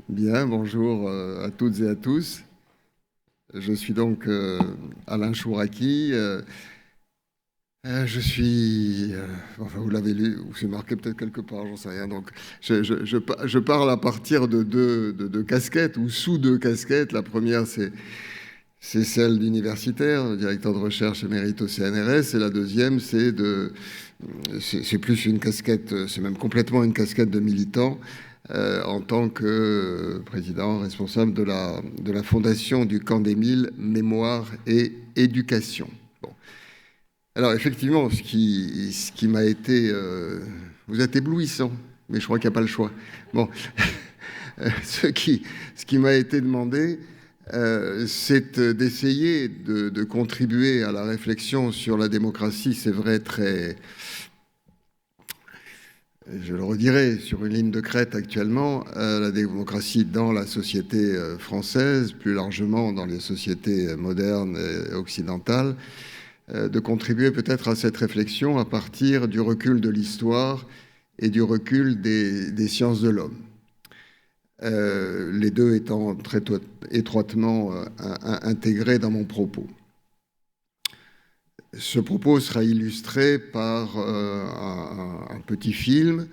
Bien, bonjour à toutes et à tous. Je suis donc Alain Chouraki. Je suis, enfin vous l'avez lu, ou c'est marqué peut-être quelque part, j'en sais rien. Donc je parle à partir de deux casquettes, ou sous deux casquettes. La première, c'est celle d'universitaire, directeur de recherche émérite au CNRS. Et la deuxième, c'est plus une casquette, c'est même complètement une casquette de militant. En tant que président responsable de la fondation du Camp des Mille, Mémoire et Éducation. Bon. Alors effectivement, ce qui m'a été... vous êtes éblouissant, mais je crois qu'il n'y a pas le choix. Bon, ce qui m'a été demandé, c'est d'essayer de contribuer à la réflexion sur la démocratie, c'est vrai, très... Je le redirai, sur une ligne de crête actuellement, la démocratie dans la société française, plus largement dans les sociétés modernes et occidentales, de contribuer peut-être à cette réflexion à partir du recul de l'histoire et du recul des sciences de l'homme. Les deux étant très étroitement intégrés dans mon propos. Ce propos sera illustré par un petit film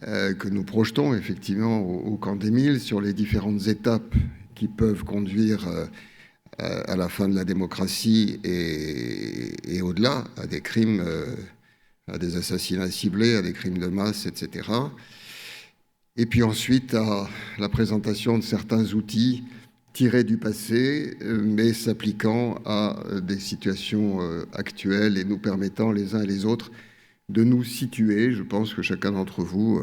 que nous projetons effectivement au Camp des Mille sur les différentes étapes qui peuvent conduire à la fin de la démocratie et au-delà, à des crimes, à des assassinats ciblés, à des crimes de masse, etc. Et puis ensuite à la présentation de certains outils tirés du passé, mais s'appliquant à des situations actuelles et nous permettant les uns et les autres de nous situer. Je pense que chacun d'entre vous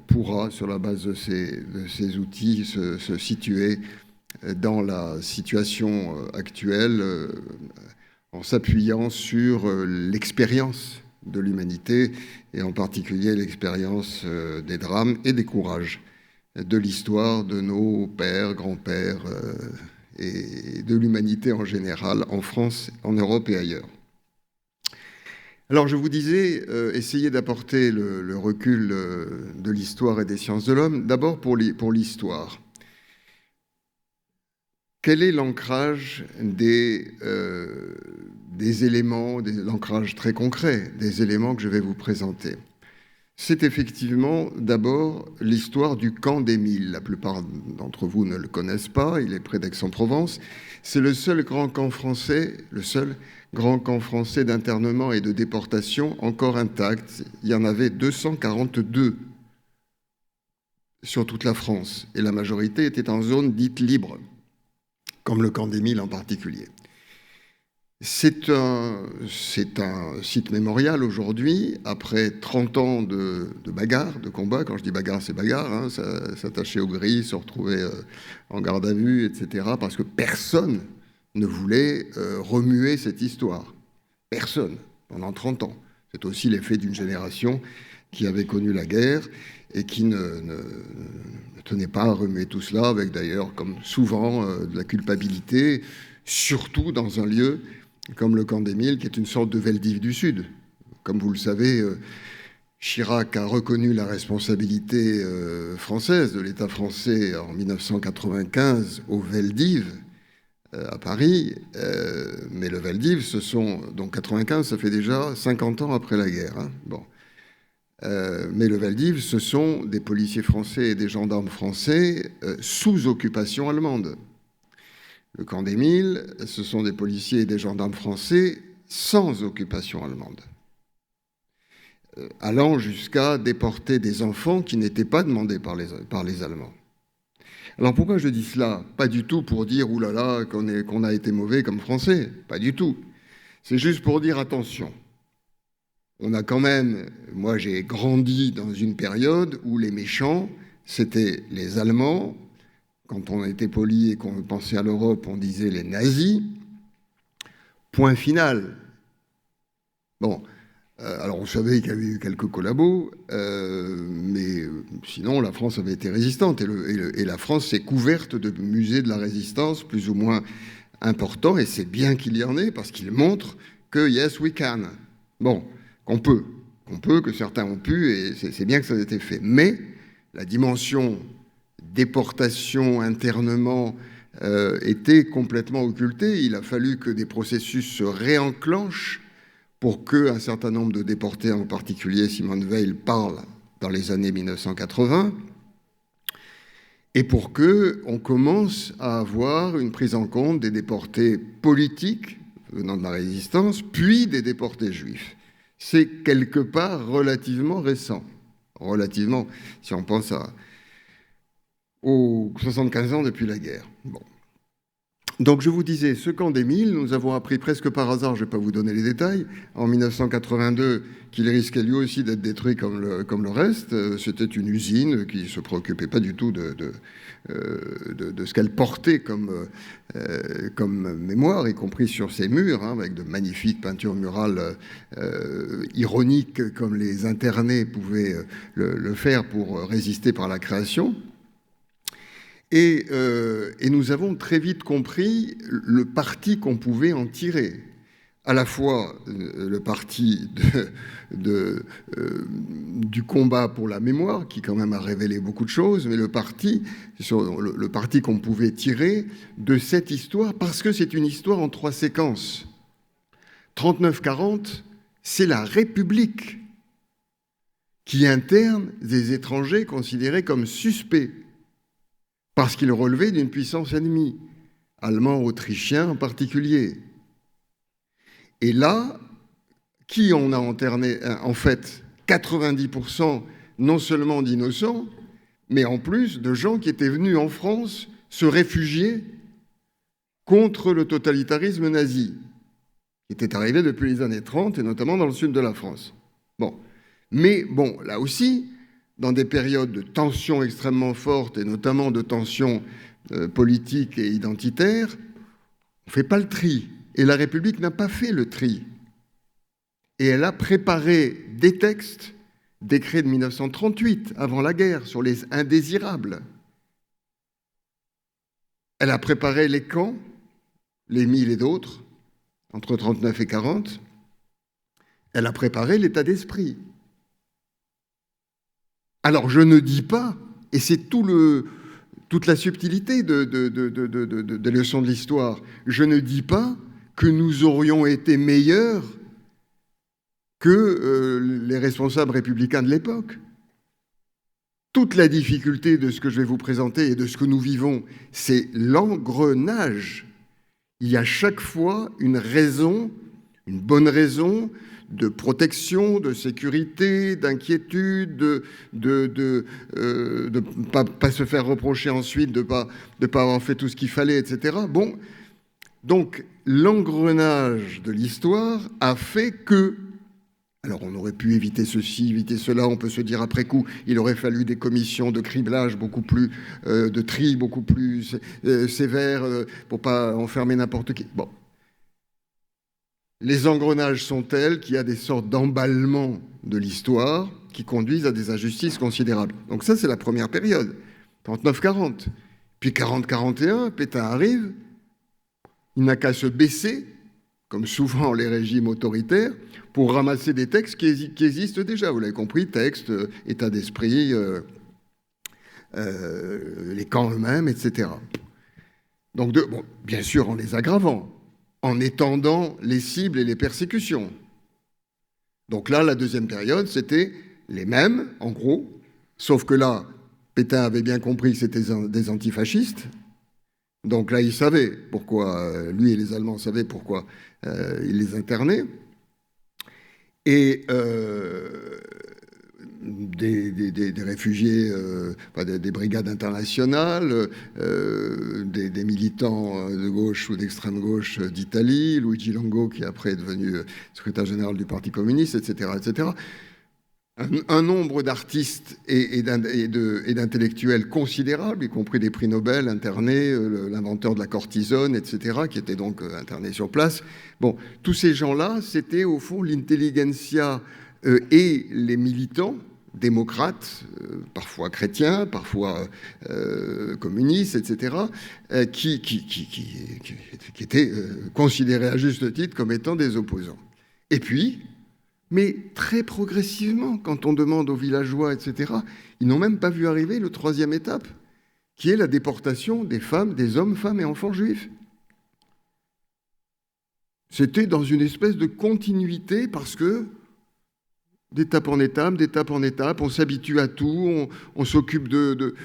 pourra, sur la base de ces outils, se situer dans la situation actuelle en s'appuyant sur l'expérience de l'humanité et en particulier l'expérience des drames et des courages de l'histoire de nos pères, grands-pères et de l'humanité en général, en France, en Europe et ailleurs. Alors je vous disais, essayer d'apporter le recul de l'histoire et des sciences de l'homme, d'abord pour l'histoire. Quel est l'ancrage des éléments, l'ancrage très concret des éléments que je vais vous présenter? C'est effectivement d'abord l'histoire du Camp des Mille. La plupart d'entre vous ne le connaissent pas, il est près d'Aix-en-Provence. C'est le seul grand camp français, d'internement et de déportation encore intact. Il y en avait 242 sur toute la France, et la majorité était en zone dite libre, comme le Camp des Mille en particulier. C'est un site mémorial aujourd'hui, après 30 ans de bagarres, de combats. Quand je dis bagarre, c'est bagarre, hein, s'attacher aux grilles, se retrouver en garde à vue, etc. Parce que personne ne voulait remuer cette histoire. Personne, pendant 30 ans. C'est aussi l'effet d'une génération qui avait connu la guerre et qui ne tenait pas à remuer tout cela, avec d'ailleurs, comme souvent, de la culpabilité, surtout dans un lieu comme le Camp des Mille, qui est une sorte de Veldiv du Sud. Comme vous le savez, Chirac a reconnu la responsabilité française, de l'État français, en 1995 au Veldiv, à Paris. Mais le Veldiv, donc 95, ça fait déjà 50 ans après la guerre. Hein. Bon. Mais le Veldiv, ce sont des policiers français et des gendarmes français sous occupation allemande. Le Camp des Mille, ce sont des policiers et des gendarmes français sans occupation allemande, allant jusqu'à déporter des enfants qui n'étaient pas demandés par les Allemands. Alors pourquoi je dis cela? Pas du tout pour dire « oulala, qu'on a été mauvais comme Français », pas du tout. C'est juste pour dire « attention ». On a quand même, moi j'ai grandi dans une période où les méchants, c'était les Allemands. Quand on était poli et qu'on pensait à l'Europe, on disait les nazis. Point final. Bon, alors on savait qu'il y avait eu quelques collabos, mais sinon la France avait été résistante et la France s'est couverte de musées de la résistance plus ou moins importants, et c'est bien qu'il y en ait parce qu'ils montrent que yes we can. Bon, qu'on peut, que certains ont pu, et c'est bien que ça ait été fait. Mais la dimension déportation, internement était complètement occultée. Il a fallu que des processus se réenclenchent pour qu'un certain nombre de déportés, en particulier Simone Veil, parlent dans les années 1980, et pour qu'on commence à avoir une prise en compte des déportés politiques venant de la résistance, puis des déportés juifs. C'est quelque part relativement récent. Relativement, si on pense aux 75 ans depuis la guerre. Bon. Donc je vous disais, ce camp d'Émile, nous avons appris presque par hasard, je ne vais pas vous donner les détails, en 1982, qu'il risquait lui aussi d'être détruit comme le reste. C'était une usine qui ne se préoccupait pas du tout de ce qu'elle portait comme mémoire, y compris sur ses murs, hein, avec de magnifiques peintures murales ironiques, comme les internés pouvaient le faire pour résister par la création. Et nous avons très vite compris le parti qu'on pouvait en tirer. À la fois le parti du combat pour la mémoire, qui quand même a révélé beaucoup de choses, mais le parti qu'on pouvait tirer de cette histoire, parce que c'est une histoire en 3 séquences. 39-40, c'est la République qui interne des étrangers considérés comme suspects, parce qu'ils relevaient d'une puissance ennemie, allemands, autrichiens en particulier. Et là, qui on a interné, en fait, 90% non seulement d'innocents, mais en plus de gens qui étaient venus en France se réfugier contre le totalitarisme nazi, qui était arrivé depuis les années 30, et notamment dans le sud de la France. Bon. Mais bon, là aussi, dans des périodes de tensions extrêmement fortes, et notamment de tensions politiques et identitaires, on ne fait pas le tri. Et la République n'a pas fait le tri. Et elle a préparé des textes, décrets de 1938, avant la guerre, sur les indésirables. Elle a préparé les camps, les 1000 et d'autres, entre 39 et 40. Elle a préparé l'état d'esprit. Alors, je ne dis pas, et c'est toute la subtilité des leçons de l'histoire, je ne dis pas que nous aurions été meilleurs que les responsables républicains de l'époque. Toute la difficulté de ce que je vais vous présenter et de ce que nous vivons, c'est l'engrenage. Il y a chaque fois une raison, une bonne raison, de protection, de sécurité, d'inquiétude, de pas se faire reprocher ensuite de pas avoir fait tout ce qu'il fallait, etc. Bon, donc l'engrenage de l'histoire a fait que, alors on aurait pu éviter ceci, éviter cela, on peut se dire après coup, il aurait fallu des commissions de criblage beaucoup plus, de tri beaucoup plus sévères pour pas enfermer n'importe qui. Bon. Les engrenages sont tels qu'il y a des sortes d'emballements de l'histoire qui conduisent à des injustices considérables. Donc ça, c'est la première période, 39-40. Puis 40-41, Pétain arrive, il n'a qu'à se baisser, comme souvent les régimes autoritaires, pour ramasser des textes qui existent déjà. Vous l'avez compris, textes, état d'esprit, les camps eux-mêmes, etc. Donc, bon, bien sûr, en les aggravant, en étendant les cibles et les persécutions. Donc là, la deuxième période, c'était les mêmes, en gros, sauf que là, Pétain avait bien compris que c'était des antifascistes. Donc là, il savait pourquoi, lui et les Allemands savaient pourquoi il les internait. Et des réfugiés, des brigades internationales, des militants de gauche ou d'extrême gauche d'Italie, Luigi Longo, qui après est devenu secrétaire général du Parti communiste, etc., etc. Un nombre d'artistes et d'intellectuels considérables, y compris des prix Nobel internés, l'inventeur de la cortisone, etc., qui étaient donc internés sur place. Bon, tous ces gens-là, c'était au fond l'intelligentsia et les militants démocrates, parfois chrétiens, parfois communistes, etc., qui étaient considérés à juste titre comme étant des opposants. Et puis, Mais très progressivement, quand on demande aux villageois, etc., ils n'ont même pas vu arriver la troisième étape, qui est la déportation des femmes, des hommes, femmes et enfants juifs. C'était dans une espèce de continuité parce que d'étape en étape, on s'habitue à tout, on s'occupe de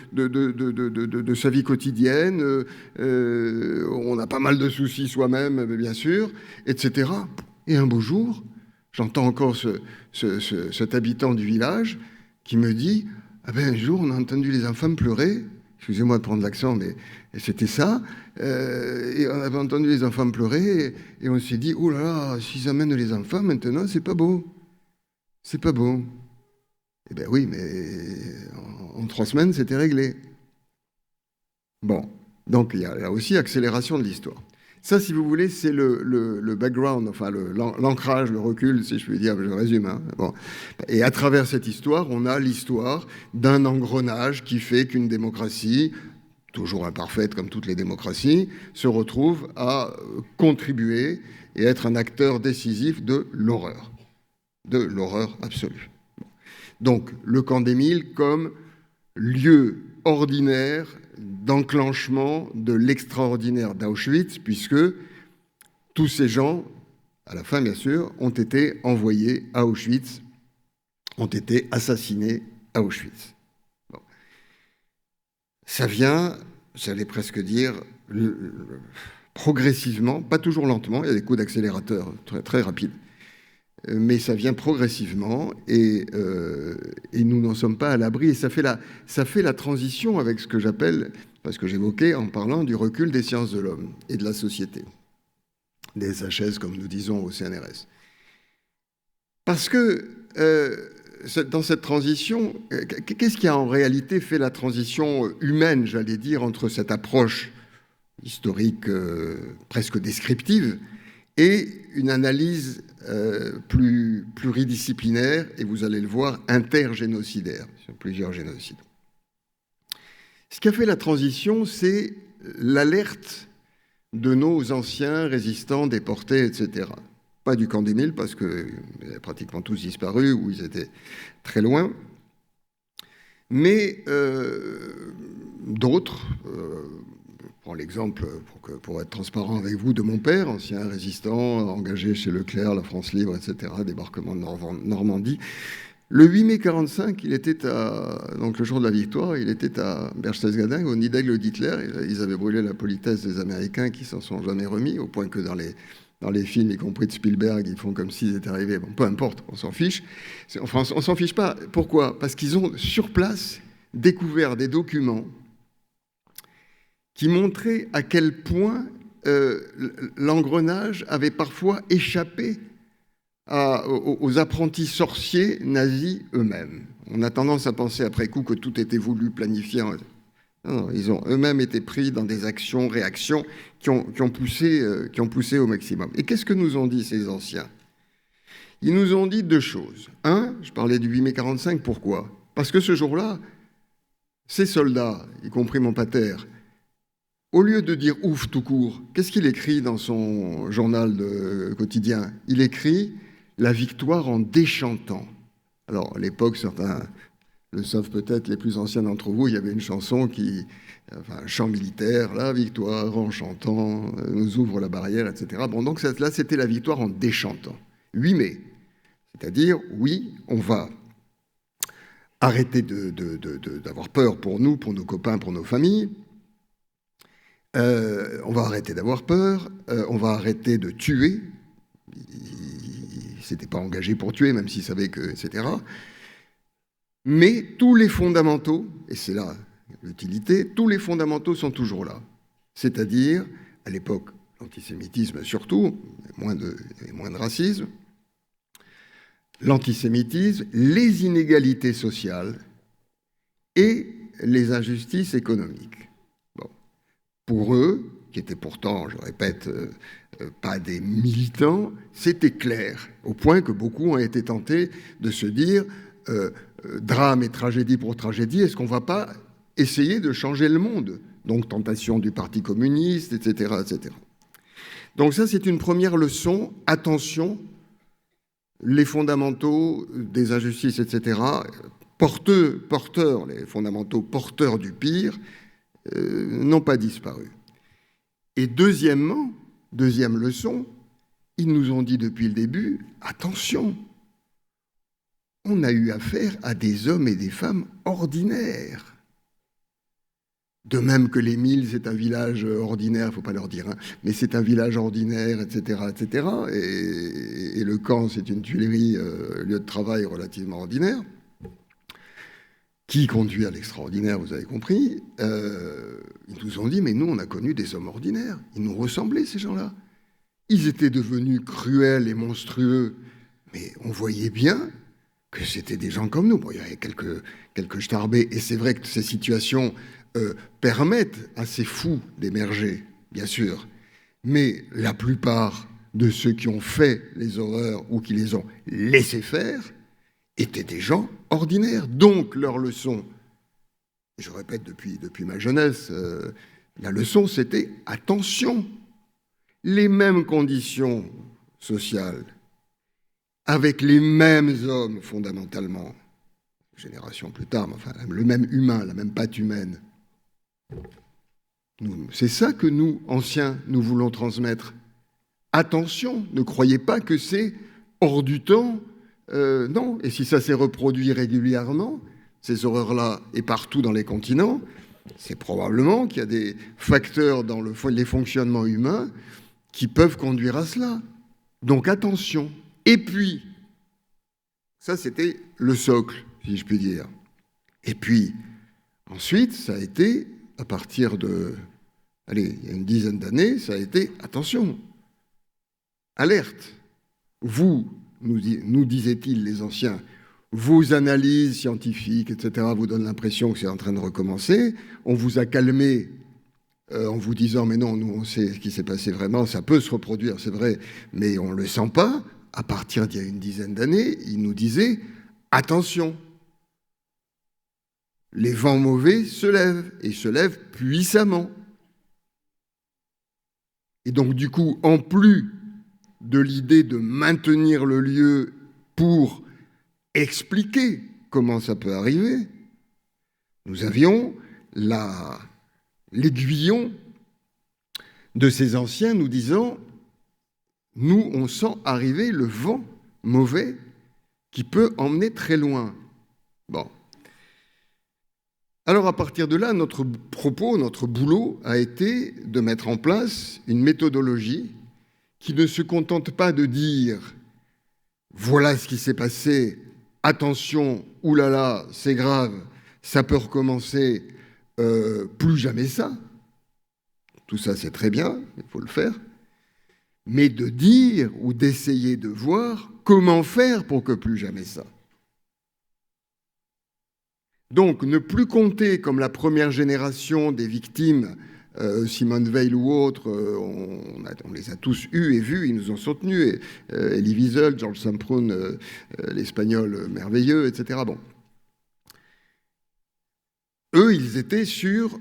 sa vie quotidienne, on a pas mal de soucis soi-même, bien sûr, etc. Et un beau jour, j'entends encore cet habitant du village qui me dit « Ah ben un jour, on a entendu les enfants pleurer. » Excusez-moi de prendre l'accent, mais c'était ça. Et on avait entendu les enfants pleurer et on s'est dit « Oh là là, s'ils amènent les enfants maintenant, c'est pas beau. C'est pas beau. » Eh bien oui, mais en 3 semaines, c'était réglé. Bon, donc il y a là aussi accélération de l'histoire. Ça, si vous voulez, c'est le background, enfin l'ancrage, le recul, si je puis dire, je résume. Hein. Bon. Et à travers cette histoire, on a l'histoire d'un engrenage qui fait qu'une démocratie, toujours imparfaite comme toutes les démocraties, se retrouve à contribuer et être un acteur décisif de l'horreur absolue. Donc, le camp d'Émile comme lieu ordinaire d'enclenchement de l'extraordinaire d'Auschwitz, puisque tous ces gens, à la fin bien sûr, ont été envoyés à Auschwitz, ont été assassinés à Auschwitz. Bon. Ça vient, j'allais presque dire, progressivement, pas toujours lentement, il y a des coups d'accélérateur très, très rapides, mais ça vient progressivement et nous n'en sommes pas à l'abri. Et ça fait la transition avec ce que j'appelle, parce que j'évoquais en parlant du recul des sciences de l'homme et de la société, des SHS comme nous disons au CNRS. Parce que dans cette transition, qu'est-ce qui a en réalité fait la transition humaine, j'allais dire, entre cette approche historique presque descriptive et une analyse pluridisciplinaire, et vous allez le voir, intergénocidaire, sur plusieurs génocides. Ce qui a fait la transition, c'est l'alerte de nos anciens résistants déportés, etc. Pas du camp d'Émile, parce qu'ils avaient pratiquement tous disparu, ou ils étaient très loin, mais d'autres. Je prends l'exemple, pour être transparent avec vous, de mon père, ancien résistant, engagé chez Leclerc, la France Libre, etc., débarquement de Normandie. Le 8 mai 1945, il était donc le jour de la victoire, il était à Berchtesgaden, au nid d'aigle d'Hitler. Ils avaient brûlé la politesse des Américains qui s'en sont jamais remis, au point que dans les films, y compris de Spielberg, ils font comme s'ils étaient arrivés. Bon, peu importe, on s'en fiche. Enfin, on s'en fiche pas. Pourquoi ? Parce qu'ils ont, sur place, découvert des documents qui montrait à quel point l'engrenage avait parfois échappé aux apprentis sorciers nazis eux-mêmes. On a tendance à penser après coup que tout était voulu, planifié. Non, ils ont eux-mêmes été pris dans des actions, réactions qui ont poussé au maximum. Et qu'est-ce que nous ont dit ces anciens ? Ils nous ont dit 2 choses. Un, je parlais du 8 mai 1945, pourquoi ? Parce que ce jour-là, ces soldats, y compris mon pater, au lieu de dire ouf tout court, qu'est-ce qu'il écrit dans son journal quotidien ? Il écrit la victoire en déchantant. Alors, à l'époque, certains le savent peut-être, les plus anciens d'entre vous, il y avait une chanson un chant militaire, la victoire en chantant, nous ouvre la barrière, etc. Bon, donc là, c'était la victoire en déchantant. 8 mai. C'est-à-dire, oui, on va arrêter d'avoir peur pour nous, pour nos copains, pour nos familles. On va arrêter d'avoir peur, on va arrêter de tuer. Il ne s'était pas engagé pour tuer, même s'il savait que, etc. Mais tous les fondamentaux, et c'est là l'utilité, tous les fondamentaux sont toujours là. C'est-à-dire, à l'époque, l'antisémitisme surtout, moins de racisme, l'antisémitisme, les inégalités sociales et les injustices économiques. Pour eux, qui étaient pourtant, je répète, pas des militants, c'était clair, au point que beaucoup ont été tentés de se dire drame et tragédie pour tragédie, est-ce qu'on ne va pas essayer de changer le monde ? Donc tentation du Parti communiste, etc., etc. Donc ça, c'est une première leçon, attention, les fondamentaux des injustices, etc., les fondamentaux porteurs du pire, n'ont pas disparu. Et deuxième leçon, ils nous ont dit depuis le début, attention, on a eu affaire à des hommes et des femmes ordinaires. De même que les Milles, c'est un village ordinaire, il ne faut pas leur dire, hein, mais c'est un village ordinaire, etc., etc. Et le camp, c'est une tuilerie, lieu de travail relativement ordinaire, qui conduit à l'extraordinaire, vous avez compris. Ils nous ont dit, mais nous, on a connu des hommes ordinaires. Ils nous ressemblaient, ces gens-là. Ils étaient devenus cruels et monstrueux, mais on voyait bien que c'était des gens comme nous. Bon, il y avait quelques starbés, et c'est vrai que ces situations permettent à ces fous d'émerger, bien sûr. Mais la plupart de ceux qui ont fait les horreurs ou qui les ont laissés faire étaient des gens ordinaires. Donc, leur leçon, je répète depuis ma jeunesse, la leçon, c'était attention, les mêmes conditions sociales, avec les mêmes hommes, fondamentalement, génération plus tard, mais enfin, le même humain, la même patte humaine. C'est ça que nous, anciens, nous voulons transmettre. Attention, ne croyez pas que c'est hors du temps. Non, et si ça s'est reproduit régulièrement, ces horreurs-là, et partout dans les continents, c'est probablement qu'il y a des facteurs dans les fonctionnements humains qui peuvent conduire à cela. Donc attention. Et puis, ça c'était le socle, si je puis dire. Et puis, ensuite, ça a été, à partir de, il y a une dizaine d'années, ça a été, attention, alerte. Vous, nous disaient-ils les anciens, vos analyses scientifiques, etc., vous donnent l'impression que c'est en train de recommencer. On vous a calmé en vous disant, mais non, nous on sait ce qui s'est passé vraiment, ça peut se reproduire, c'est vrai, mais on ne le sent pas. À partir d'il y a une dizaine d'années, ils nous disaient, attention, les vents mauvais se lèvent, et se lèvent puissamment. Et donc du coup, en plus de l'idée de maintenir le lieu pour expliquer comment ça peut arriver, nous avions l'aiguillon de ces anciens nous disant « Nous, on sent arriver le vent mauvais qui peut emmener très loin. » Bon. Alors à partir de là, notre propos, notre boulot a été de mettre en place une méthodologie qui ne se contente pas de dire « Voilà ce qui s'est passé, attention, oulala, c'est grave, ça peut recommencer, plus jamais ça. » Tout ça, c'est très bien, il faut le faire. Mais de dire ou d'essayer de voir comment faire pour que plus jamais ça. Donc, ne plus compter comme la première génération des victimes, Simone Veil ou autres, on les a tous eus et vus, ils nous ont soutenus, Elie Wiesel, George Samprun, l'Espagnol merveilleux, etc. Bon. Eux, ils étaient sur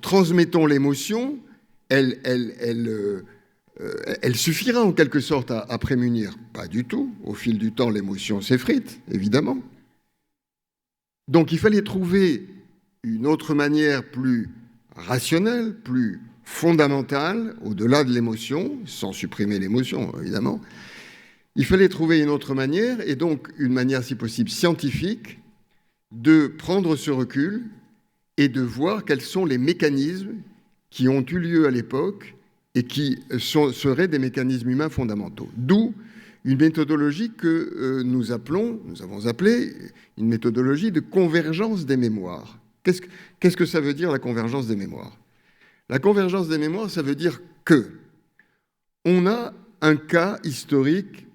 transmettons l'émotion, elle suffira en quelque sorte à prémunir. Pas du tout. Au fil du temps, l'émotion s'effrite, évidemment. Donc il fallait trouver une autre manière plus rationnelle, plus fondamentale, au-delà de l'émotion, sans supprimer l'émotion, évidemment. Il fallait trouver une autre manière, et donc une manière, si possible, scientifique, de prendre ce recul et de voir quels sont les mécanismes qui ont eu lieu à l'époque et qui seraient des mécanismes humains fondamentaux. D'où une méthodologie que nous avons appelée une méthodologie de convergence des mémoires. Qu'est-ce que ça veut dire, la convergence des mémoires? La convergence des mémoires, ça veut dire que on a un cas historique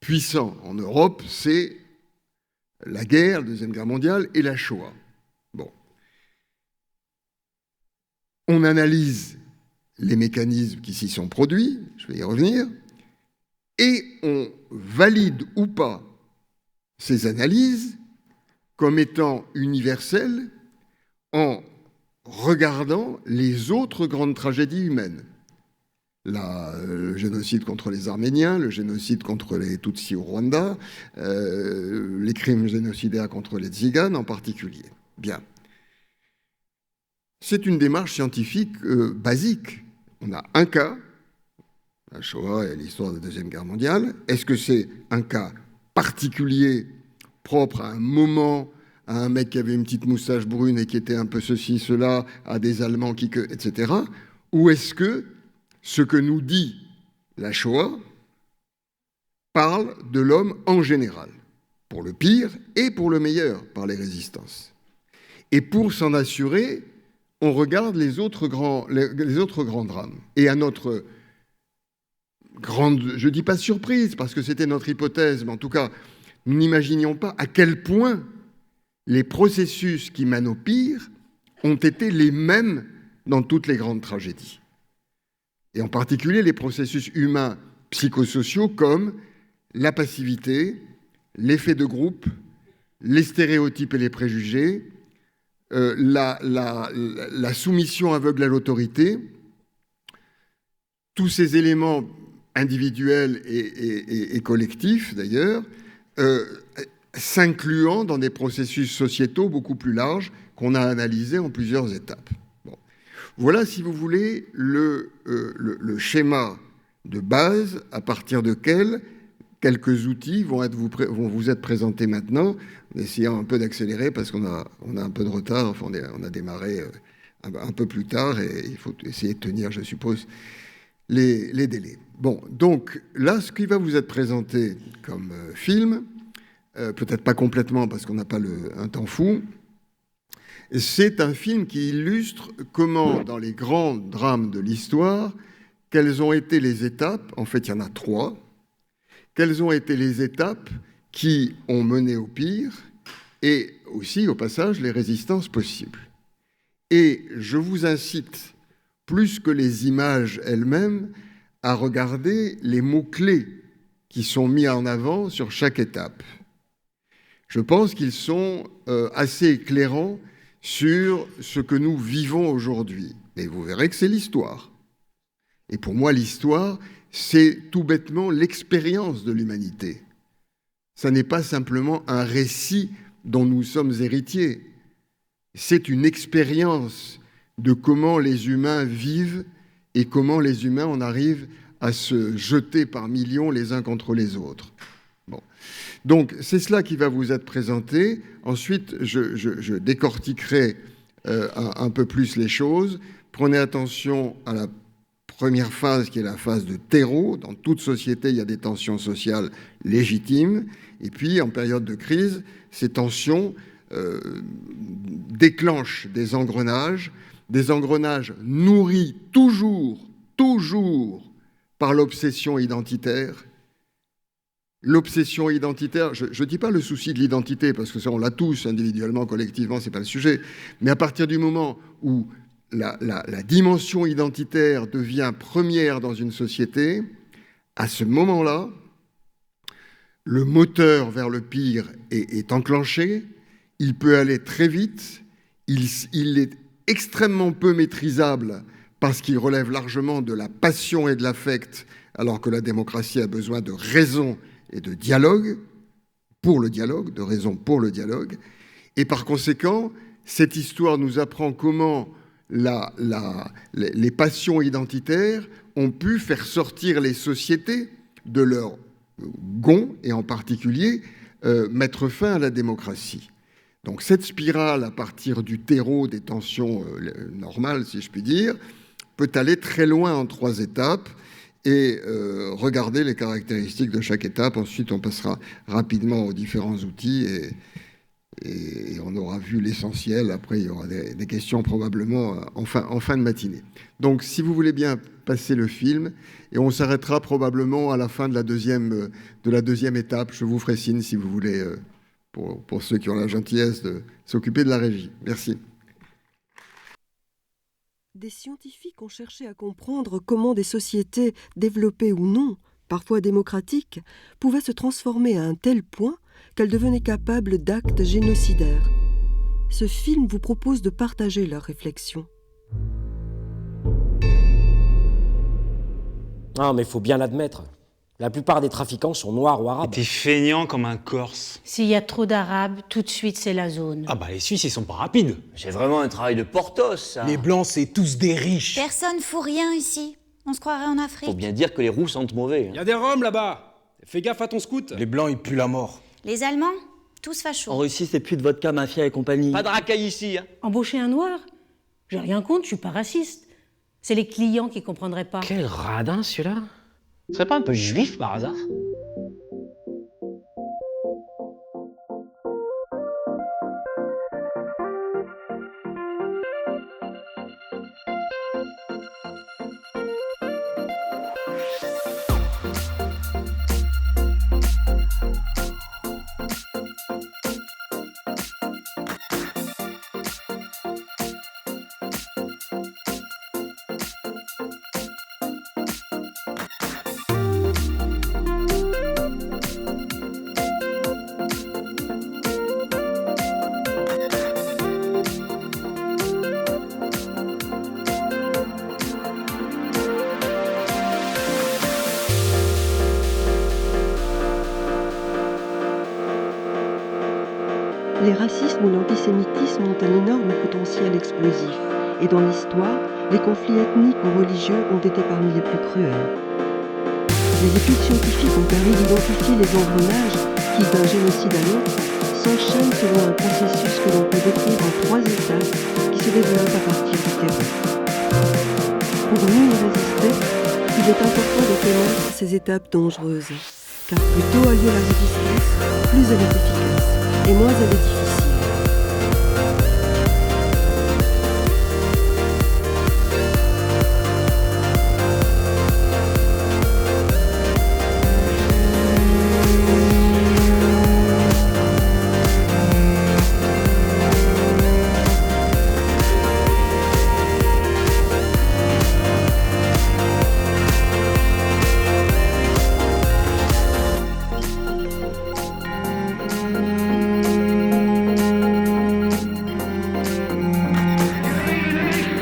puissant. En Europe, c'est la guerre, la Deuxième Guerre mondiale et la Shoah. Bon. On analyse les mécanismes qui s'y sont produits, je vais y revenir, et on valide ou pas ces analyses comme étant universelles en regardant les autres grandes tragédies humaines. le génocide contre les Arméniens, le génocide contre les Tutsis au Rwanda, les crimes génocidaires contre les Tziganes en particulier. Bien. C'est une démarche scientifique basique. On a un cas, la Shoah et l'histoire de la Deuxième Guerre mondiale. Est-ce que c'est un cas particulier, propre à un moment, à un mec qui avait une petite moustache brune et qui était un peu ceci, cela, à des Allemands etc. Ou est-ce que ce que nous dit la Shoah parle de l'homme en général, pour le pire et pour le meilleur, par les résistances. Et pour s'en assurer, on regarde les autres grands drames. Et à notre grande, je ne dis pas surprise, parce que c'était notre hypothèse, mais en tout cas, nous n'imaginions pas à quel point les processus qui mènent au pire ont été les mêmes dans toutes les grandes tragédies. Et en particulier les processus humains psychosociaux comme la passivité, l'effet de groupe, les stéréotypes et les préjugés, la soumission aveugle à l'autorité, tous ces éléments individuels et collectifs d'ailleurs, s'incluant dans des processus sociétaux beaucoup plus larges qu'on a analysés en plusieurs étapes. Bon. Voilà, si vous voulez, le schéma de base à partir duquel quelques outils vont vous être présentés maintenant, en essayant un peu d'accélérer parce qu'on a un peu de retard, enfin on a démarré un peu plus tard et il faut essayer de tenir, je suppose, les délais. Bon, donc là, ce qui va vous être présenté comme film, peut-être pas complètement parce qu'on n'a pas un temps fou, c'est un film qui illustre comment, dans les grands drames de l'histoire, quelles ont été les étapes, en fait il y en a 3, quelles ont été les étapes qui ont mené au pire et aussi, au passage, les résistances possibles. Et je vous incite, plus que les images elles-mêmes, à regarder les mots-clés qui sont mis en avant sur chaque étape. Je pense qu'ils sont assez éclairants sur ce que nous vivons aujourd'hui. Et vous verrez que c'est l'histoire. Et pour moi, l'histoire, c'est tout bêtement l'expérience de l'humanité. Ça n'est pas simplement un récit dont nous sommes héritiers. C'est une expérience de comment les humains vivent et comment les humains en arrivent à se jeter par millions les uns contre les autres. Bon. Donc, c'est cela qui va vous être présenté. Ensuite, je décortiquerai un peu plus les choses. Prenez attention à la première phase qui est la phase de terreau. Dans toute société, il y a des tensions sociales légitimes. Et puis, en période de crise, ces tensions déclenchent des engrenages nourris toujours par l'obsession identitaire. L'obsession identitaire, je ne dis pas le souci de l'identité, parce que ça, on l'a tous, individuellement, collectivement, ce n'est pas le sujet. Mais à partir du moment où la dimension identitaire devient première dans une société, à ce moment-là, le moteur vers le pire est enclenché, il peut aller très vite, il est extrêmement peu maîtrisable parce qu'il relève largement de la passion et de l'affect, alors que la démocratie a besoin de raison et de dialogue, de raison pour le dialogue. Et par conséquent, cette histoire nous apprend comment les passions identitaires ont pu faire sortir les sociétés de leur gonds et en particulier mettre fin à la démocratie. Donc cette spirale à partir du terreau des tensions normales, si je puis dire, peut aller très loin en 3 étapes et regarder les caractéristiques de chaque étape. Ensuite, on passera rapidement aux différents outils et on aura vu l'essentiel. Après, il y aura des questions probablement en fin de matinée. Donc, si vous voulez bien passer le film, et on s'arrêtera probablement à la fin de la deuxième étape. Je vous ferai signe si vous voulez, pour ceux qui ont la gentillesse de s'occuper de la régie. Merci. Des scientifiques ont cherché à comprendre comment des sociétés, développées ou non, parfois démocratiques, pouvaient se transformer à un tel point qu'elles devenaient capables d'actes génocidaires. Ce film vous propose de partager leurs réflexions. Non, mais faut bien l'admettre. La plupart des trafiquants sont noirs ou arabes. T'es feignant comme un Corse. S'il y a trop d'Arabes, tout de suite c'est la zone. Ah bah les Suisses, ils sont pas rapides. C'est vraiment un travail de Porthos, ça. Les Blancs, c'est tous des riches. Personne fout rien ici. On se croirait en Afrique. Faut bien dire que les roux sentent mauvais. Y a des Roms là-bas. Fais gaffe à ton scout. Les Blancs, ils puent la mort. Les Allemands, tous fachos. En Russie, c'est plus de vodka, mafia et compagnie. Pas de racaille ici, hein. Embaucher un noir? J'ai rien contre, je suis pas raciste. C'est les clients qui comprendraient pas. Quel radin, celui-là. Tu serais pas un peu juif par hasard? Les racismes ou l'antisémitisme ont un énorme potentiel explosif. Et dans l'histoire, les conflits ethniques ou religieux ont été parmi les plus cruels. Les études scientifiques ont permis d'identifier les engrenages qui, d'un génocide à l'autre, s'enchaînent selon un processus que l'on peut décrire en 3 étapes qui se développent à partir du terrain. Pour mieux y résister, il est important de connaître ces étapes dangereuses, car plus tôt a lieu la résistance, plus elle est efficace, et moins elle est difficile.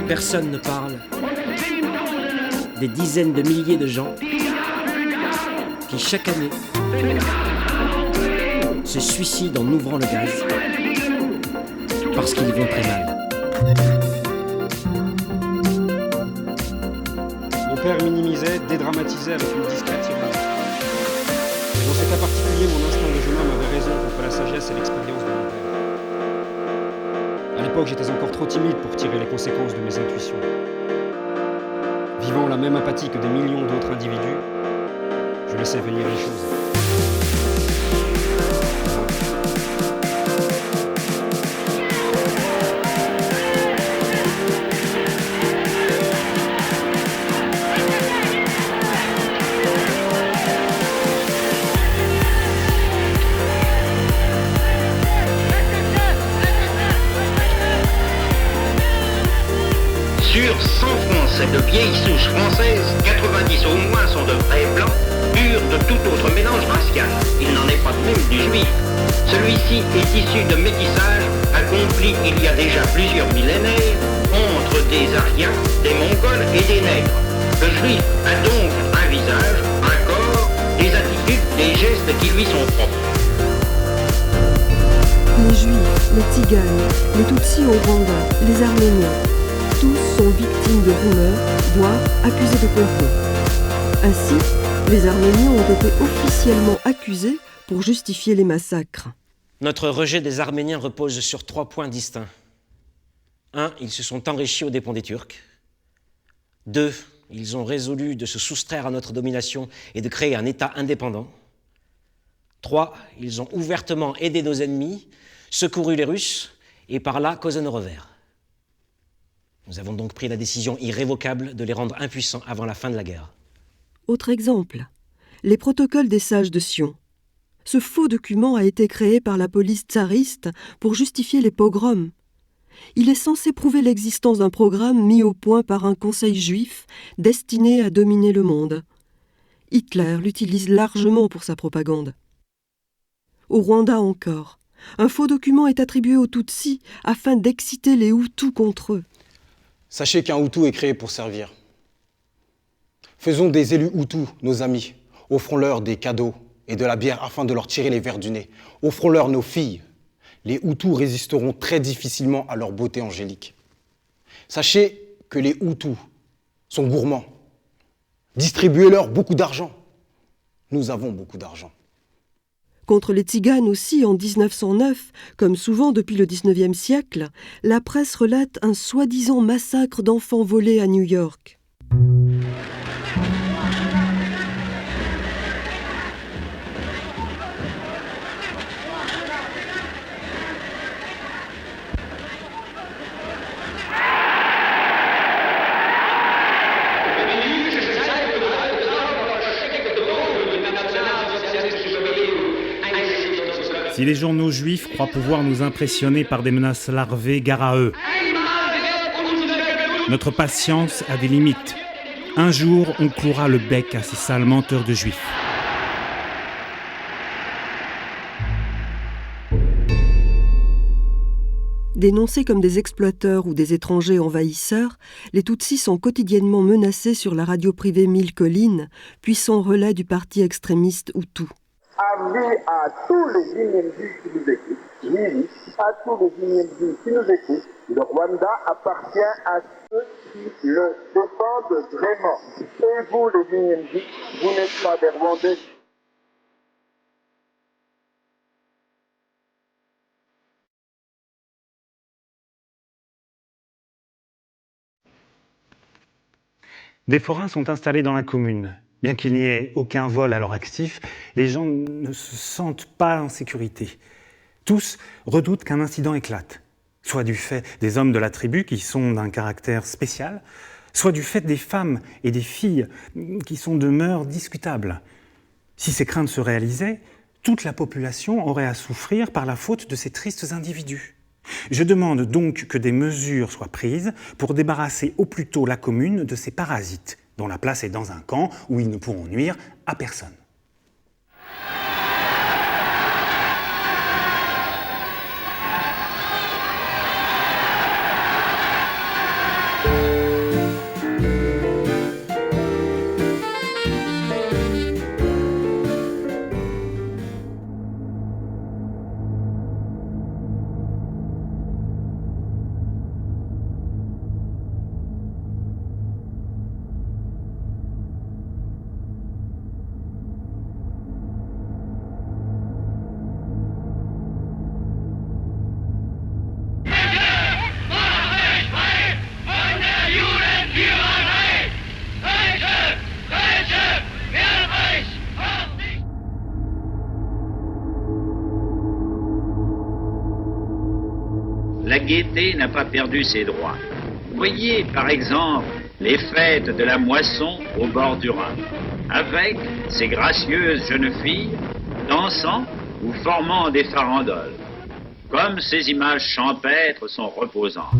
Personne ne parle des dizaines de milliers de gens qui, chaque année, se suicident en ouvrant le gaz parce qu'ils vont très mal. Mon père minimisait, dédramatisait avec une discrète ironie. Dans ce cas particulier, mon instinct de jeune homme avait raison contre la sagesse et l'expérience de mon père. À l'époque, j'étais encore trop timide pour tirer les conséquences de mes intuitions. Vivant la même apathie que des millions d'autres individus, je laissais venir les choses. Sur 100 Français de vieille souche française, 90 au moins sont de vrais blancs, purs de tout autre mélange racial. Il n'en est pas de même du juif. Celui-ci est issu de métissage accompli il y a déjà plusieurs millénaires entre des Aryens, des Mongols et des Nègres. Le juif a donc un visage, un corps, des attitudes, des gestes qui lui sont propres. Les Juifs, les Tziganes, les Tutsis au Rwanda, les Arméniens, tous sont victimes de rumeurs, voire accusés de complot. Ainsi, les Arméniens ont été officiellement accusés pour justifier les massacres. Notre rejet des Arméniens repose sur 3 points distincts. 1, ils se sont enrichis aux dépens des Turcs. 2, ils ont résolu de se soustraire à notre domination et de créer un État indépendant. 3, ils ont ouvertement aidé nos ennemis, secouru les Russes et par là causé nos revers. Nous avons donc pris la décision irrévocable de les rendre impuissants avant la fin de la guerre. Autre exemple, les protocoles des sages de Sion. Ce faux document a été créé par la police tsariste pour justifier les pogroms. Il est censé prouver l'existence d'un programme mis au point par un conseil juif destiné à dominer le monde. Hitler l'utilise largement pour sa propagande. Au Rwanda encore, un faux document est attribué aux Tutsis afin d'exciter les Hutus contre eux. Sachez qu'un Hutu est créé pour servir. Faisons des élus Hutus, nos amis. Offrons-leur des cadeaux et de la bière afin de leur tirer les vers du nez. Offrons-leur nos filles. Les Hutus résisteront très difficilement à leur beauté angélique. Sachez que les Hutus sont gourmands. Distribuez-leur beaucoup d'argent. Nous avons beaucoup d'argent. Contre les Tziganes aussi, en 1909, comme souvent depuis le XIXe siècle, la presse relate un soi-disant massacre d'enfants volés à New York. Si les journaux juifs croient pouvoir nous impressionner par des menaces larvées, gare à eux. Notre patience a des limites. Un jour, on clouera le bec à ces sales menteurs de juifs. Dénoncés comme des exploiteurs ou des étrangers envahisseurs, les Tutsis sont quotidiennement menacés sur la radio privée Mille Collines, puissant relais du parti extrémiste Hutu. Avis à tous les Guinéens qui nous écoutent, oui, à tous les Guinéens qui nous écoutent, le Rwanda appartient à ceux qui le défendent vraiment. Et vous, les Guinéens, vous n'êtes pas des Rwandais. Des forains sont installés dans la commune. Bien qu'il n'y ait aucun vol à leur actif, les gens ne se sentent pas en sécurité. Tous redoutent qu'un incident éclate, soit du fait des hommes de la tribu qui sont d'un caractère spécial, soit du fait des femmes et des filles qui sont de mœurs discutables. Si ces craintes se réalisaient, toute la population aurait à souffrir par la faute de ces tristes individus. Je demande donc que des mesures soient prises pour débarrasser au plus tôt la commune de ces parasites, dont la place est dans un camp où ils ne pourront nuire à personne. La gaieté n'a pas perdu ses droits. Voyez par exemple les fêtes de la moisson au bord du Rhin, avec ces gracieuses jeunes filles dansant ou formant des farandoles. Comme ces images champêtres sont reposantes.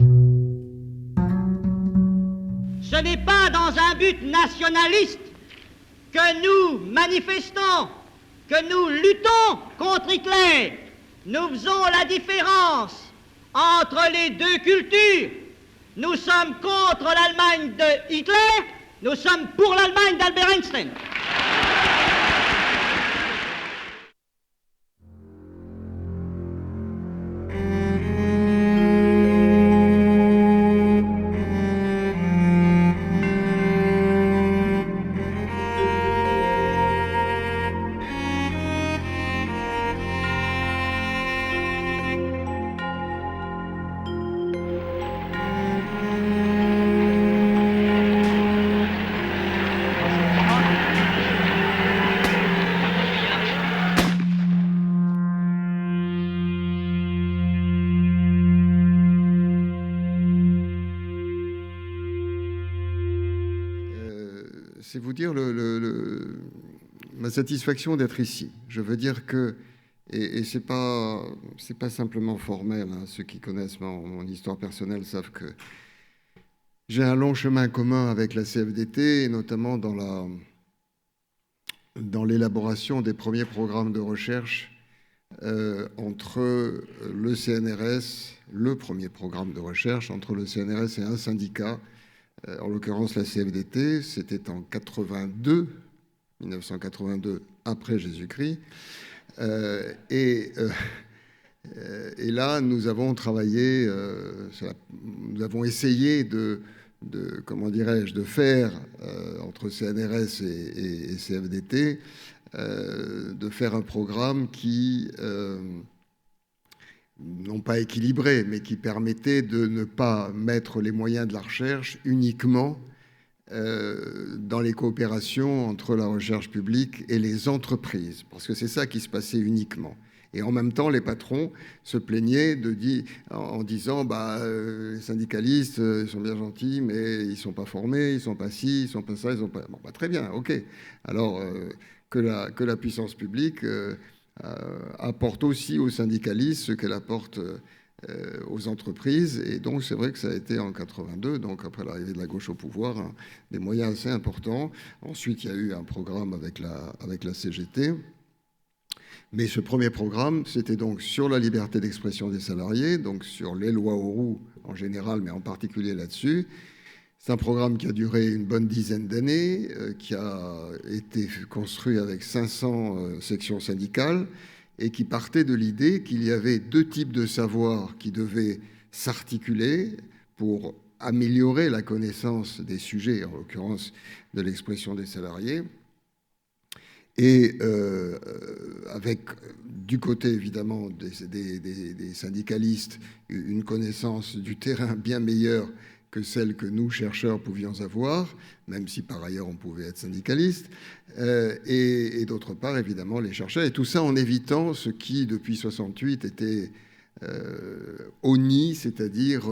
Ce n'est pas dans un but nationaliste que nous manifestons, que nous luttons contre Hitler. Nous faisons la différence entre les deux cultures. Nous sommes contre l'Allemagne de Hitler, nous sommes pour l'Allemagne d'Albert Einstein. C'est vous dire ma satisfaction d'être ici. Je veux dire que, et c'est pas simplement formel, hein, ceux qui connaissent mon histoire personnelle savent que j'ai un long chemin commun avec la CFDT, et notamment dans l'élaboration des premiers programmes de recherche entre le CNRS, le premier programme de recherche entre le CNRS et un syndicat en l'occurrence la CFDT, c'était en 1982, après Jésus-Christ. Et là, nous avons travaillé, nous avons essayé de faire, entre CNRS et CFDT, de faire un programme qui, non pas équilibré, mais qui permettait de ne pas mettre les moyens de la recherche uniquement dans les coopérations entre la recherche publique et les entreprises, parce que c'est ça qui se passait uniquement. Et en même temps, les patrons se plaignaient en disant les syndicalistes, ils sont bien gentils, mais ils ne sont pas formés, ils ne sont pas ci, ils ne sont pas ça, ils sont pas... Bon, très bien, ok. Alors que la puissance publique apporte aussi aux syndicalistes ce qu'elle apporte aux entreprises. Et donc, c'est vrai que ça a été en 82, donc après l'arrivée de la gauche au pouvoir, des moyens assez importants. Ensuite, il y a eu un programme avec la CGT. Mais ce premier programme, c'était donc sur la liberté d'expression des salariés, donc sur les lois Auroux en général, mais en particulier là-dessus. C'est un programme qui a duré une bonne dizaine d'années, qui a été construit avec 500 sections syndicales et qui partait de l'idée qu'il y avait deux types de savoirs qui devaient s'articuler pour améliorer la connaissance des sujets, en l'occurrence de l'expression des salariés. Et avec, du côté évidemment des syndicalistes, une connaissance du terrain bien meilleure que celle que nous, chercheurs, pouvions avoir, même si par ailleurs on pouvait être syndicaliste, et d'autre part, évidemment, les chercheurs, et tout ça en évitant ce qui, depuis 1968, était ONI, c'est-à-dire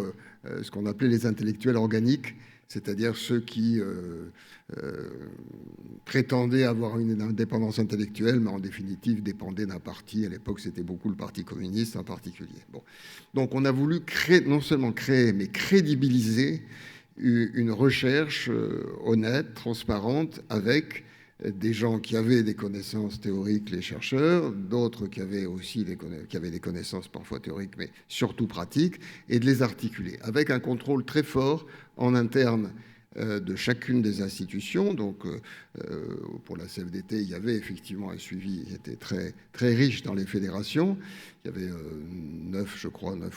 ce qu'on appelait les intellectuels organiques, c'est-à-dire ceux qui prétendaient avoir une indépendance intellectuelle, mais en définitive dépendaient d'un parti. À l'époque, c'était beaucoup le Parti communiste en particulier. Bon. Donc on a voulu non seulement créer, mais crédibiliser une recherche honnête, transparente, avec des gens qui avaient des connaissances théoriques, les chercheurs, d'autres qui avaient aussi des connaissances parfois théoriques, mais surtout pratiques, et de les articuler, avec un contrôle très fort en interne de chacune des institutions. Donc, pour la CFDT, il y avait effectivement un suivi qui était très, très riche dans les fédérations. Il y avait 9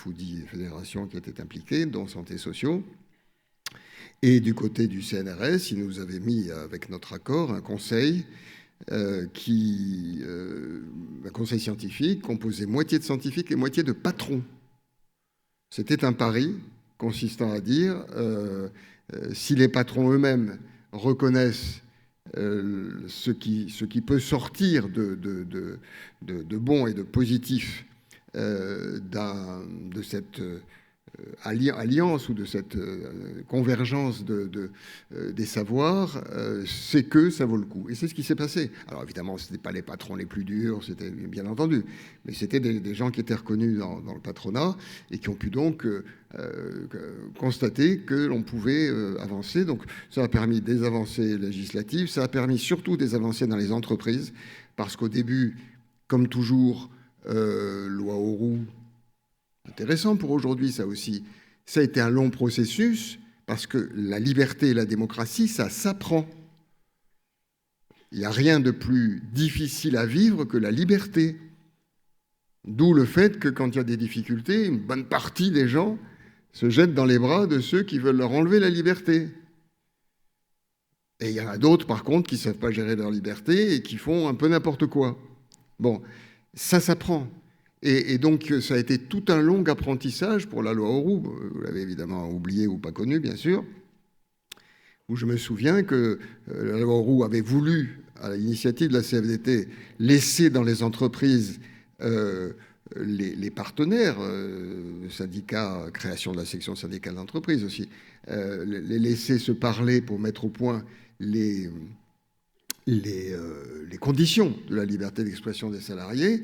ou 10 fédérations qui étaient impliquées, dont Santé Sociaux. Et du côté du CNRS, il nous avait mis, avec notre accord, un conseil un conseil scientifique composé moitié de scientifiques et moitié de patrons. C'était un pari consistant à dire si les patrons eux-mêmes reconnaissent ce qui peut sortir de bon et de positif de cette alliance ou de cette convergence des savoirs, c'est que ça vaut le coup. Et c'est ce qui s'est passé. Alors évidemment, ce n'étaient pas les patrons les plus durs, c'était bien entendu, mais c'était des gens qui étaient reconnus dans le patronat et qui ont pu donc constater que l'on pouvait avancer. Donc ça a permis des avancées législatives, ça a permis surtout des avancées dans les entreprises, parce qu'au début, comme toujours, loi Auroux, intéressant pour aujourd'hui, ça aussi. Ça a été un long processus parce que la liberté et la démocratie, ça s'apprend. Il n'y a rien de plus difficile à vivre que la liberté. D'où le fait que quand il y a des difficultés, une bonne partie des gens se jettent dans les bras de ceux qui veulent leur enlever la liberté. Et il y en a d'autres, par contre, qui ne savent pas gérer leur liberté et qui font un peu n'importe quoi. Bon, ça s'apprend. Et donc, ça a été tout un long apprentissage pour la loi Auroux. Vous l'avez évidemment oublié ou pas connu, bien sûr. Où je me souviens que la loi Auroux avait voulu, à l'initiative de la CFDT, laisser dans les entreprises les partenaires, syndicats, création de la section syndicale d'entreprise aussi, les laisser se parler pour mettre au point les conditions de la liberté d'expression des salariés.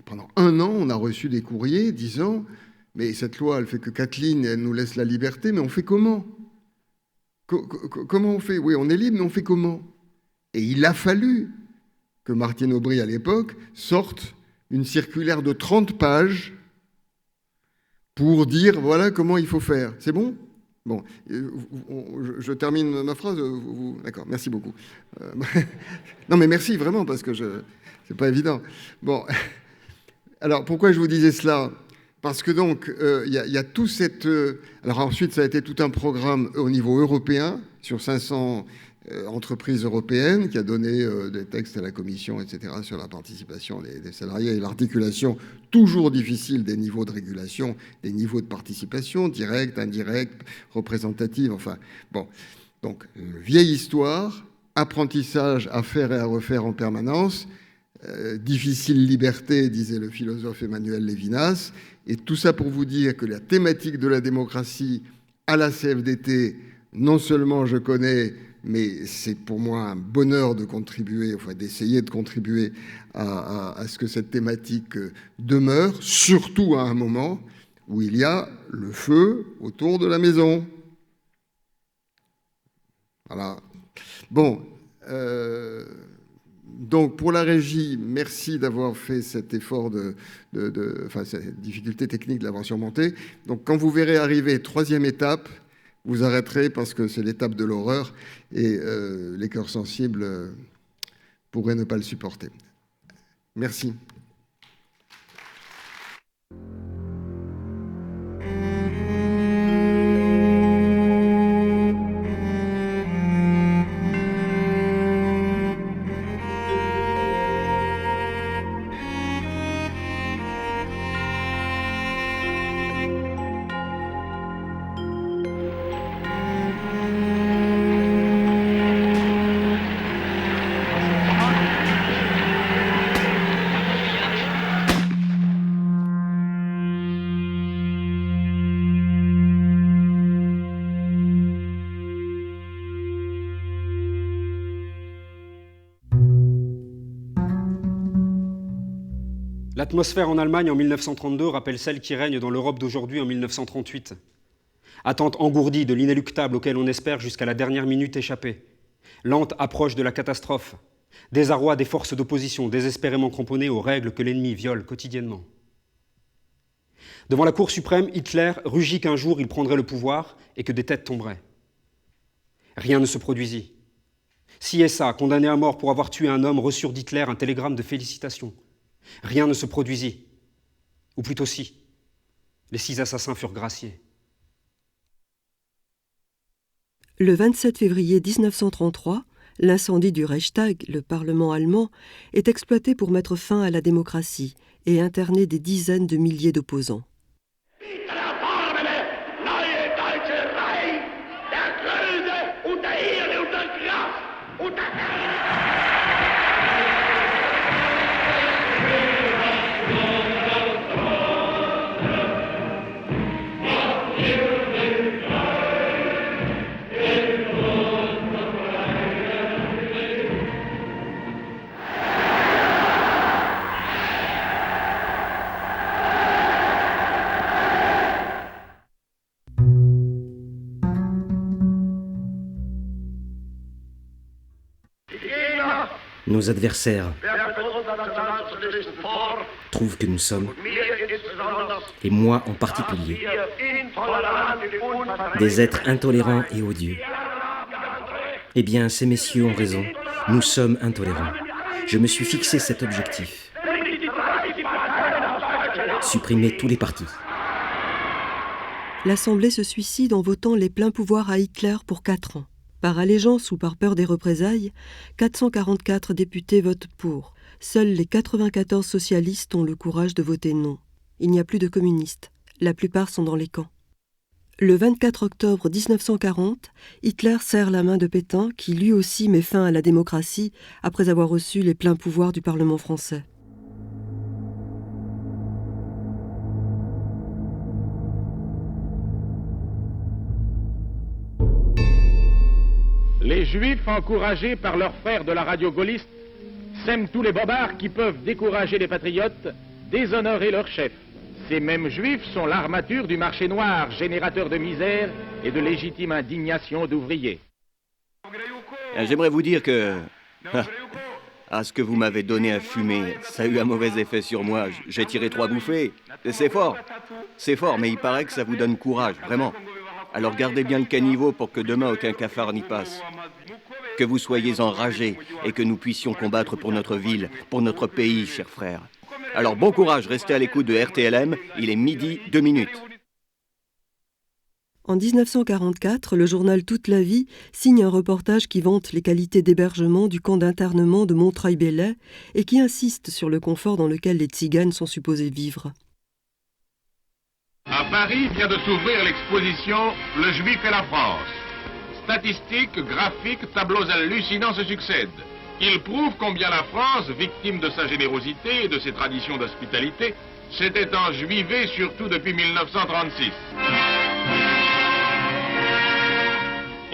Pendant 1 an, on a reçu des courriers disant « Mais cette loi, elle fait que Kathleen, elle nous laisse la liberté, mais on fait comment ? Comment on fait ? Oui, on est libre, mais on fait comment ?» Et il a fallu que Martine Aubry, à l'époque, sorte une circulaire de 30 pages pour dire « Voilà comment il faut faire. » C'est bon ? Bon, je termine ma phrase. D'accord, merci beaucoup. Non, mais merci vraiment, parce que c'est pas évident. Bon, alors pourquoi je vous disais cela ? Parce que donc, il y a tout cette... alors ensuite, ça a été tout un programme au niveau européen, sur 500 entreprises européennes, qui a donné des textes à la Commission, etc., sur la participation des salariés et l'articulation toujours difficile des niveaux de régulation, des niveaux de participation, direct, indirect, représentative, enfin, bon. Donc, vieille histoire, apprentissage à faire et à refaire en permanence, difficile liberté, disait le philosophe Emmanuel Lévinas, et tout ça pour vous dire que la thématique de la démocratie à la CFDT, non seulement je connais, mais c'est pour moi un bonheur de contribuer, enfin d'essayer de contribuer à ce que cette thématique demeure, surtout à un moment où il y a le feu autour de la maison. Voilà. Bon, donc pour la régie, merci d'avoir fait cet effort enfin cette difficulté technique de l'avoir surmonté. Donc quand vous verrez arriver 3e étape, vous arrêterez parce que c'est l'étape de l'horreur et les cœurs sensibles pourraient ne pas le supporter. Merci. L'atmosphère en Allemagne en 1932 rappelle celle qui règne dans l'Europe d'aujourd'hui en 1938. Attente engourdie de l'inéluctable auquel on espère jusqu'à la dernière minute échapper. Lente approche de la catastrophe. Désarroi des forces d'opposition désespérément cramponnées aux règles que l'ennemi viole quotidiennement. Devant la Cour suprême, Hitler rugit qu'un jour il prendrait le pouvoir et que des têtes tomberaient. Rien ne se produisit. CSA, condamné à mort pour avoir tué un homme, reçurent d'Hitler un télégramme de félicitations. Rien ne se produisit. Ou plutôt si. Les 6 assassins furent graciés. Le 27 février 1933, l'incendie du Reichstag, le Parlement allemand, est exploité pour mettre fin à la démocratie et interner des dizaines de milliers d'opposants. Nos adversaires trouvent que nous sommes, et moi en particulier, des êtres intolérants et odieux. Eh bien, ces messieurs ont raison, nous sommes intolérants. Je me suis fixé cet objectif. Supprimer tous les partis. L'Assemblée se suicide en votant les pleins pouvoirs à Hitler pour 4 ans. Par allégeance ou par peur des représailles, 444 députés votent pour. Seuls les 94 socialistes ont le courage de voter non. Il n'y a plus de communistes. La plupart sont dans les camps. Le 24 octobre 1940, Hitler serre la main de Pétain, qui lui aussi met fin à la démocratie après avoir reçu les pleins pouvoirs du Parlement français. Les Juifs, encouragés par leurs frères de la radio gaulliste, sèment tous les bobards qui peuvent décourager les patriotes, déshonorer leur chef. Ces mêmes Juifs sont l'armature du marché noir, générateur de misère et de légitime indignation d'ouvriers. J'aimerais vous dire que... ce que vous m'avez donné à fumer, ça a eu un mauvais effet sur moi. J'ai tiré 3 bouffées. C'est fort, mais il paraît que ça vous donne courage, vraiment. Alors gardez bien le caniveau pour que demain aucun cafard n'y passe. Que vous soyez enragés et que nous puissions combattre pour notre ville, pour notre pays, chers frères. Alors bon courage, restez à l'écoute de RTLM, il est 12:02. En 1944, le journal Toute la vie signe un reportage qui vante les qualités d'hébergement du camp d'internement de Montreuil-Bellay et qui insiste sur le confort dans lequel les tziganes sont supposés vivre. À Paris vient de s'ouvrir l'exposition Le Juif et la France. Statistiques, graphiques, tableaux hallucinants se succèdent. Ils prouvent combien la France, victime de sa générosité et de ses traditions d'hospitalité, s'était enjuivée surtout depuis 1936.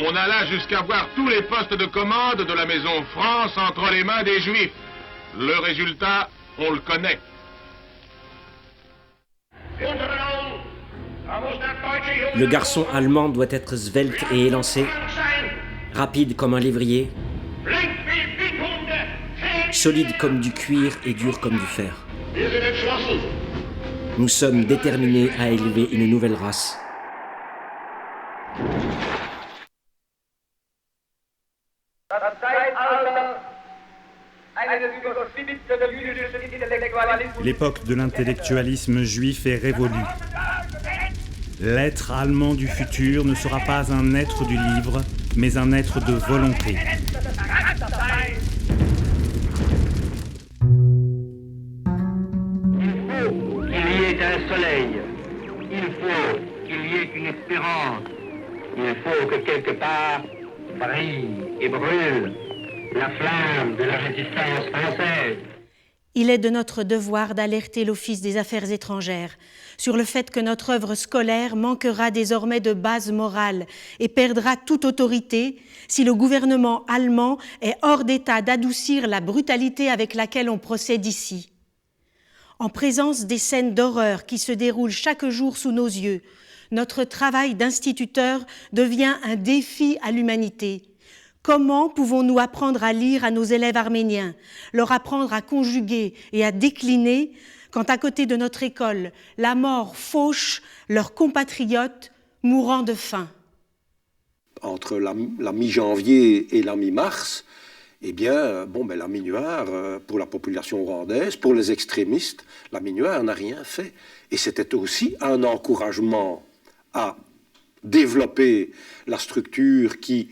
On alla jusqu'à voir tous les postes de commande de la maison France entre les mains des Juifs. Le résultat, on le connaît. Le garçon allemand doit être svelte et élancé, rapide comme un lévrier, solide comme du cuir et dur comme du fer. Nous sommes déterminés à élever une nouvelle race. L'époque de l'intellectualisme juif est révolue. L'être allemand du futur ne sera pas un être du livre, mais un être de volonté. Il faut qu'il y ait un soleil. Il faut qu'il y ait une espérance. Il faut que quelque part brille et brûle la flamme de la résistance française. Il est de notre devoir d'alerter l'Office des Affaires étrangères sur le fait que notre œuvre scolaire manquera désormais de base morale et perdra toute autorité si le gouvernement allemand est hors d'état d'adoucir la brutalité avec laquelle on procède ici. En présence des scènes d'horreur qui se déroulent chaque jour sous nos yeux, notre travail d'instituteur devient un défi à l'humanité. Comment pouvons-nous apprendre à lire à nos élèves arméniens, leur apprendre à conjuguer et à décliner, quand à côté de notre école, la mort fauche leurs compatriotes mourant de faim? Entre la mi-janvier et la mi-mars, eh bien, la minuar, pour la population rwandaise, pour les extrémistes, la minuar n'a rien fait. Et c'était aussi un encouragement à développer la structure qui,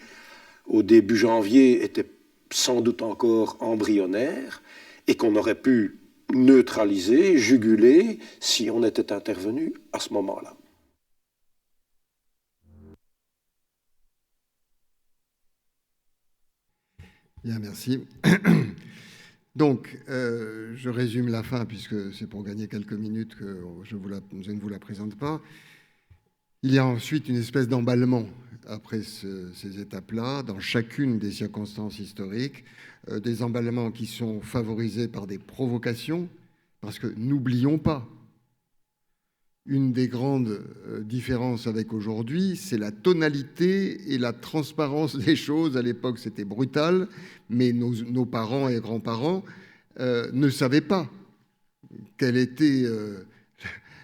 au début janvier, était sans doute encore embryonnaire et qu'on aurait pu neutraliser, juguler, si on était intervenu à ce moment-là. Bien, merci. Donc, je résume la fin, puisque c'est pour gagner quelques minutes que je ne vous la présente pas. Il y a ensuite une espèce d'emballement après ces étapes-là, dans chacune des circonstances historiques, des emballements qui sont favorisés par des provocations, parce que n'oublions pas, une des grandes différences avec aujourd'hui, c'est la tonalité et la transparence des choses. À l'époque, c'était brutal, mais nos parents et grands-parents ne savaient pas quelle était,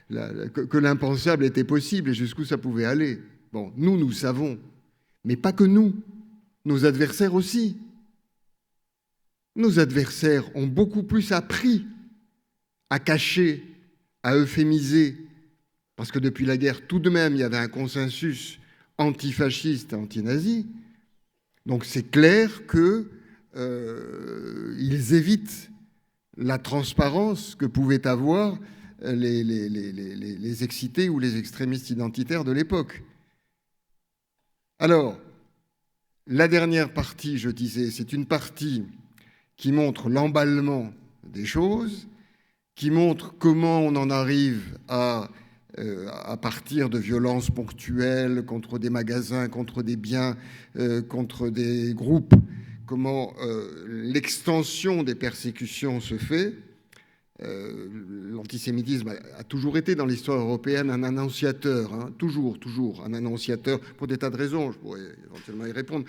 que l'impensable était possible et jusqu'où ça pouvait aller. Bon, nous savons, mais pas que nous, nos adversaires aussi. Nos adversaires ont beaucoup plus appris à cacher, à euphémiser, parce que depuis la guerre, tout de même, il y avait un consensus antifasciste, anti-nazi. Donc c'est clair qu'ils évitent la transparence que pouvaient avoir les excités ou les extrémistes identitaires de l'époque. Alors, la dernière partie, je disais, c'est une partie qui montre l'emballement des choses, qui montre comment on en arrive à partir de violences ponctuelles contre des magasins, contre des biens, contre des groupes, comment l'extension des persécutions se fait. L'antisémitisme a toujours été dans l'histoire européenne un annonciateur, hein, toujours un annonciateur, pour des tas de raisons, je pourrais éventuellement y répondre,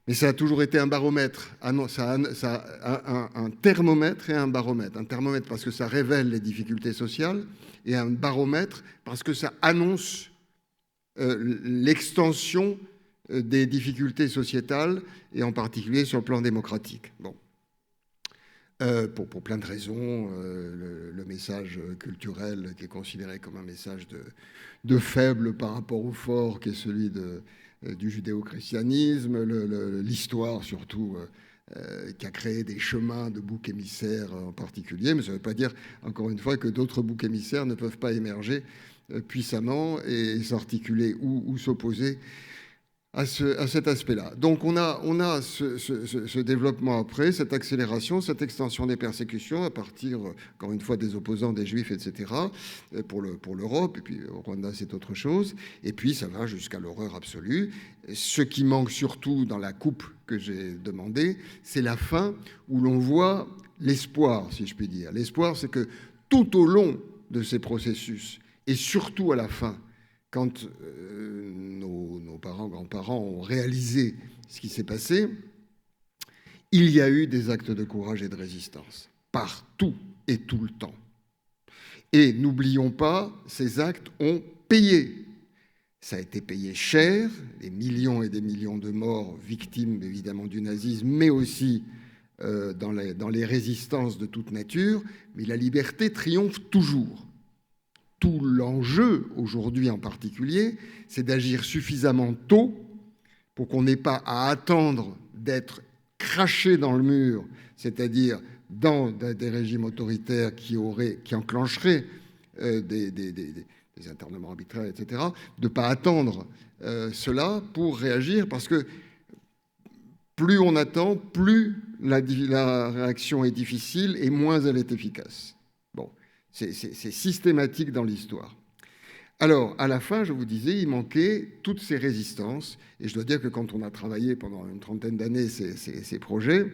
mais ça a toujours été un baromètre, ça a un thermomètre et un baromètre. Un thermomètre parce que ça révèle les difficultés sociales, et un baromètre parce que ça annonce l'extension des difficultés sociétales, et en particulier sur le plan démocratique. Bon. Pour plein de raisons, le message culturel qui est considéré comme un message de faible par rapport au fort, qui est celui du judéo-christianisme, l'histoire surtout, qui a créé des chemins de boucs émissaires en particulier, mais ça ne veut pas dire, encore une fois, que d'autres boucs émissaires ne peuvent pas émerger puissamment et s'articuler ou s'opposer à cet aspect-là. Donc on a ce développement après, cette accélération, cette extension des persécutions à partir, encore une fois, des opposants, des juifs, etc., pour l'Europe, et puis au Rwanda, c'est autre chose, et puis ça va jusqu'à l'horreur absolue. Ce qui manque surtout dans la coupe que j'ai demandé, c'est la fin où l'on voit l'espoir, si je puis dire. L'espoir, c'est que tout au long de ces processus, et surtout à la fin, quand nos parents, grands-parents ont réalisé ce qui s'est passé, il y a eu des actes de courage et de résistance, partout et tout le temps. Et n'oublions pas, ces actes ont payé. Ça a été payé cher, des millions et des millions de morts, victimes évidemment du nazisme, mais aussi dans les résistances de toute nature, mais la liberté triomphe toujours. Tout l'enjeu, aujourd'hui en particulier, c'est d'agir suffisamment tôt pour qu'on n'ait pas à attendre d'être craché dans le mur, c'est-à-dire dans des régimes autoritaires qui enclencheraient des internements arbitraires, etc., de ne pas attendre cela pour réagir, parce que plus on attend, plus la réaction est difficile et moins elle est efficace. Bon. C'est systématique dans l'histoire. Alors, à la fin, je vous disais, il manquait toutes ces résistances. Et je dois dire que quand on a travaillé pendant une trentaine d'années ces projets,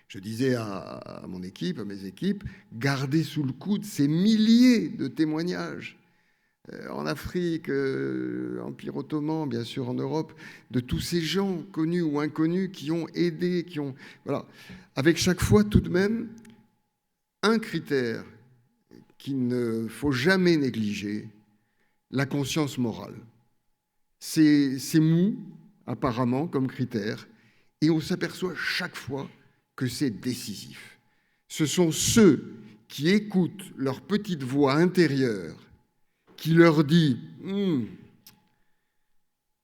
je disais à mon équipe, à mes équipes, gardez sous le coude ces milliers de témoignages en Afrique, Empire ottoman, bien sûr en Europe, de tous ces gens connus ou inconnus qui ont aidé, qui ont... Voilà. Avec chaque fois, tout de même, un critère qu'il ne faut jamais négliger, la conscience morale. C'est mou, apparemment, comme critère, et on s'aperçoit chaque fois que c'est décisif. Ce sont ceux qui écoutent leur petite voix intérieure qui leur dit «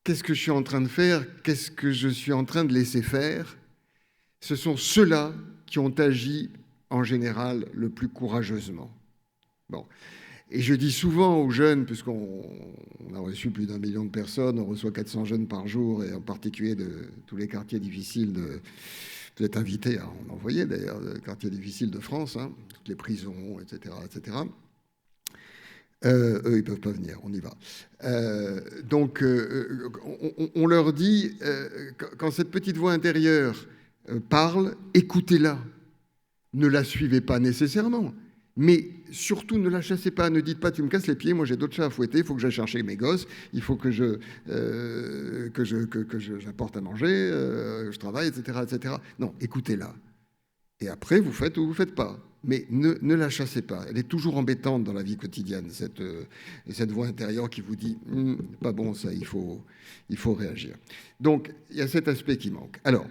Qu'est-ce que je suis en train de faire? Qu'est-ce que je suis en train de laisser faire ?» Ce sont ceux-là qui ont agi, en général, le plus courageusement. Bon. Et je dis souvent aux jeunes, puisqu'on a reçu plus d'1 million de personnes, on reçoit 400 jeunes par jour, et en particulier de tous les quartiers difficiles vous êtes invités à en envoyer d'ailleurs, les quartiers difficiles de France, hein, toutes les prisons, etc., etc. Eux, ils ne peuvent pas venir, on y va. Donc, on leur dit, quand cette petite voix intérieure parle, écoutez-la. Ne la suivez pas nécessairement, mais surtout ne la chassez pas. Ne dites pas, tu me casses les pieds, moi j'ai d'autres chats à fouetter, il faut que j'aille chercher mes gosses, il faut que j'apporte à manger, je travaille, etc., etc. Non, écoutez-la. Et après, vous faites ou vous ne faites pas. Mais ne la chassez pas. Elle est toujours embêtante dans la vie quotidienne, cette voix intérieure qui vous dit « pas bon ça, il faut réagir ». Donc, il y a cet aspect qui manque. Alors,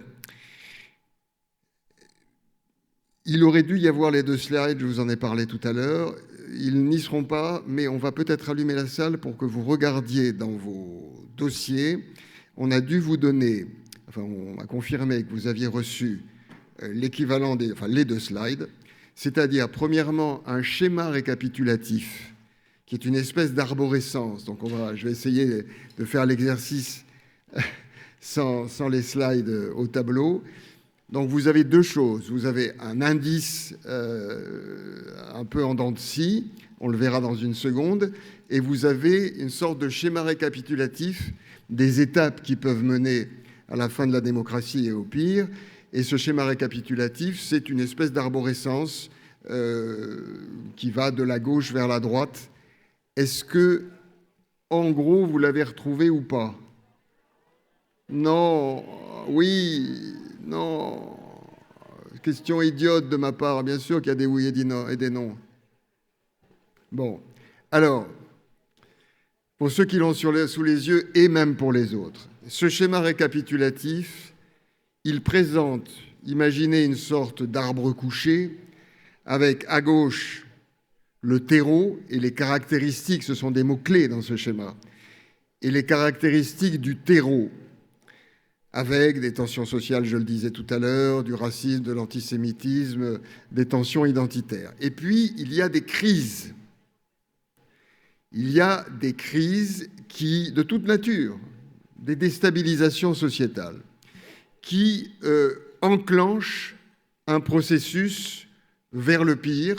il aurait dû y avoir les 2 slides, je vous en ai parlé tout à l'heure. Ils n'y seront pas, mais on va peut-être allumer la salle pour que vous regardiez dans vos dossiers. On a dû vous donner, enfin on a confirmé que vous aviez reçu l'équivalent les 2 slides, c'est-à-dire premièrement un schéma récapitulatif qui est une espèce d'arborescence. Donc je vais essayer de faire l'exercice sans les slides au tableau. Donc vous avez 2 choses. Vous avez un indice un peu en dents de scie, on le verra dans une seconde, et vous avez une sorte de schéma récapitulatif des étapes qui peuvent mener à la fin de la démocratie et au pire. Et ce schéma récapitulatif, c'est une espèce d'arborescence qui va de la gauche vers la droite. Est-ce que, en gros, vous l'avez retrouvé ou pas? Non, oui, non. Question idiote de ma part, bien sûr qu'il y a des oui et des non. Bon, alors, pour ceux qui l'ont sous les yeux et même pour les autres. Ce schéma récapitulatif, il présente, imaginez une sorte d'arbre couché, avec à gauche le terreau et les caractéristiques, ce sont des mots-clés dans ce schéma, et les caractéristiques du terreau, avec des tensions sociales, je le disais tout à l'heure, du racisme, de l'antisémitisme, des tensions identitaires. Et puis, il y a des crises. Il y a des crises qui, de toute nature, des déstabilisations sociétales, qui enclenchent un processus vers le pire.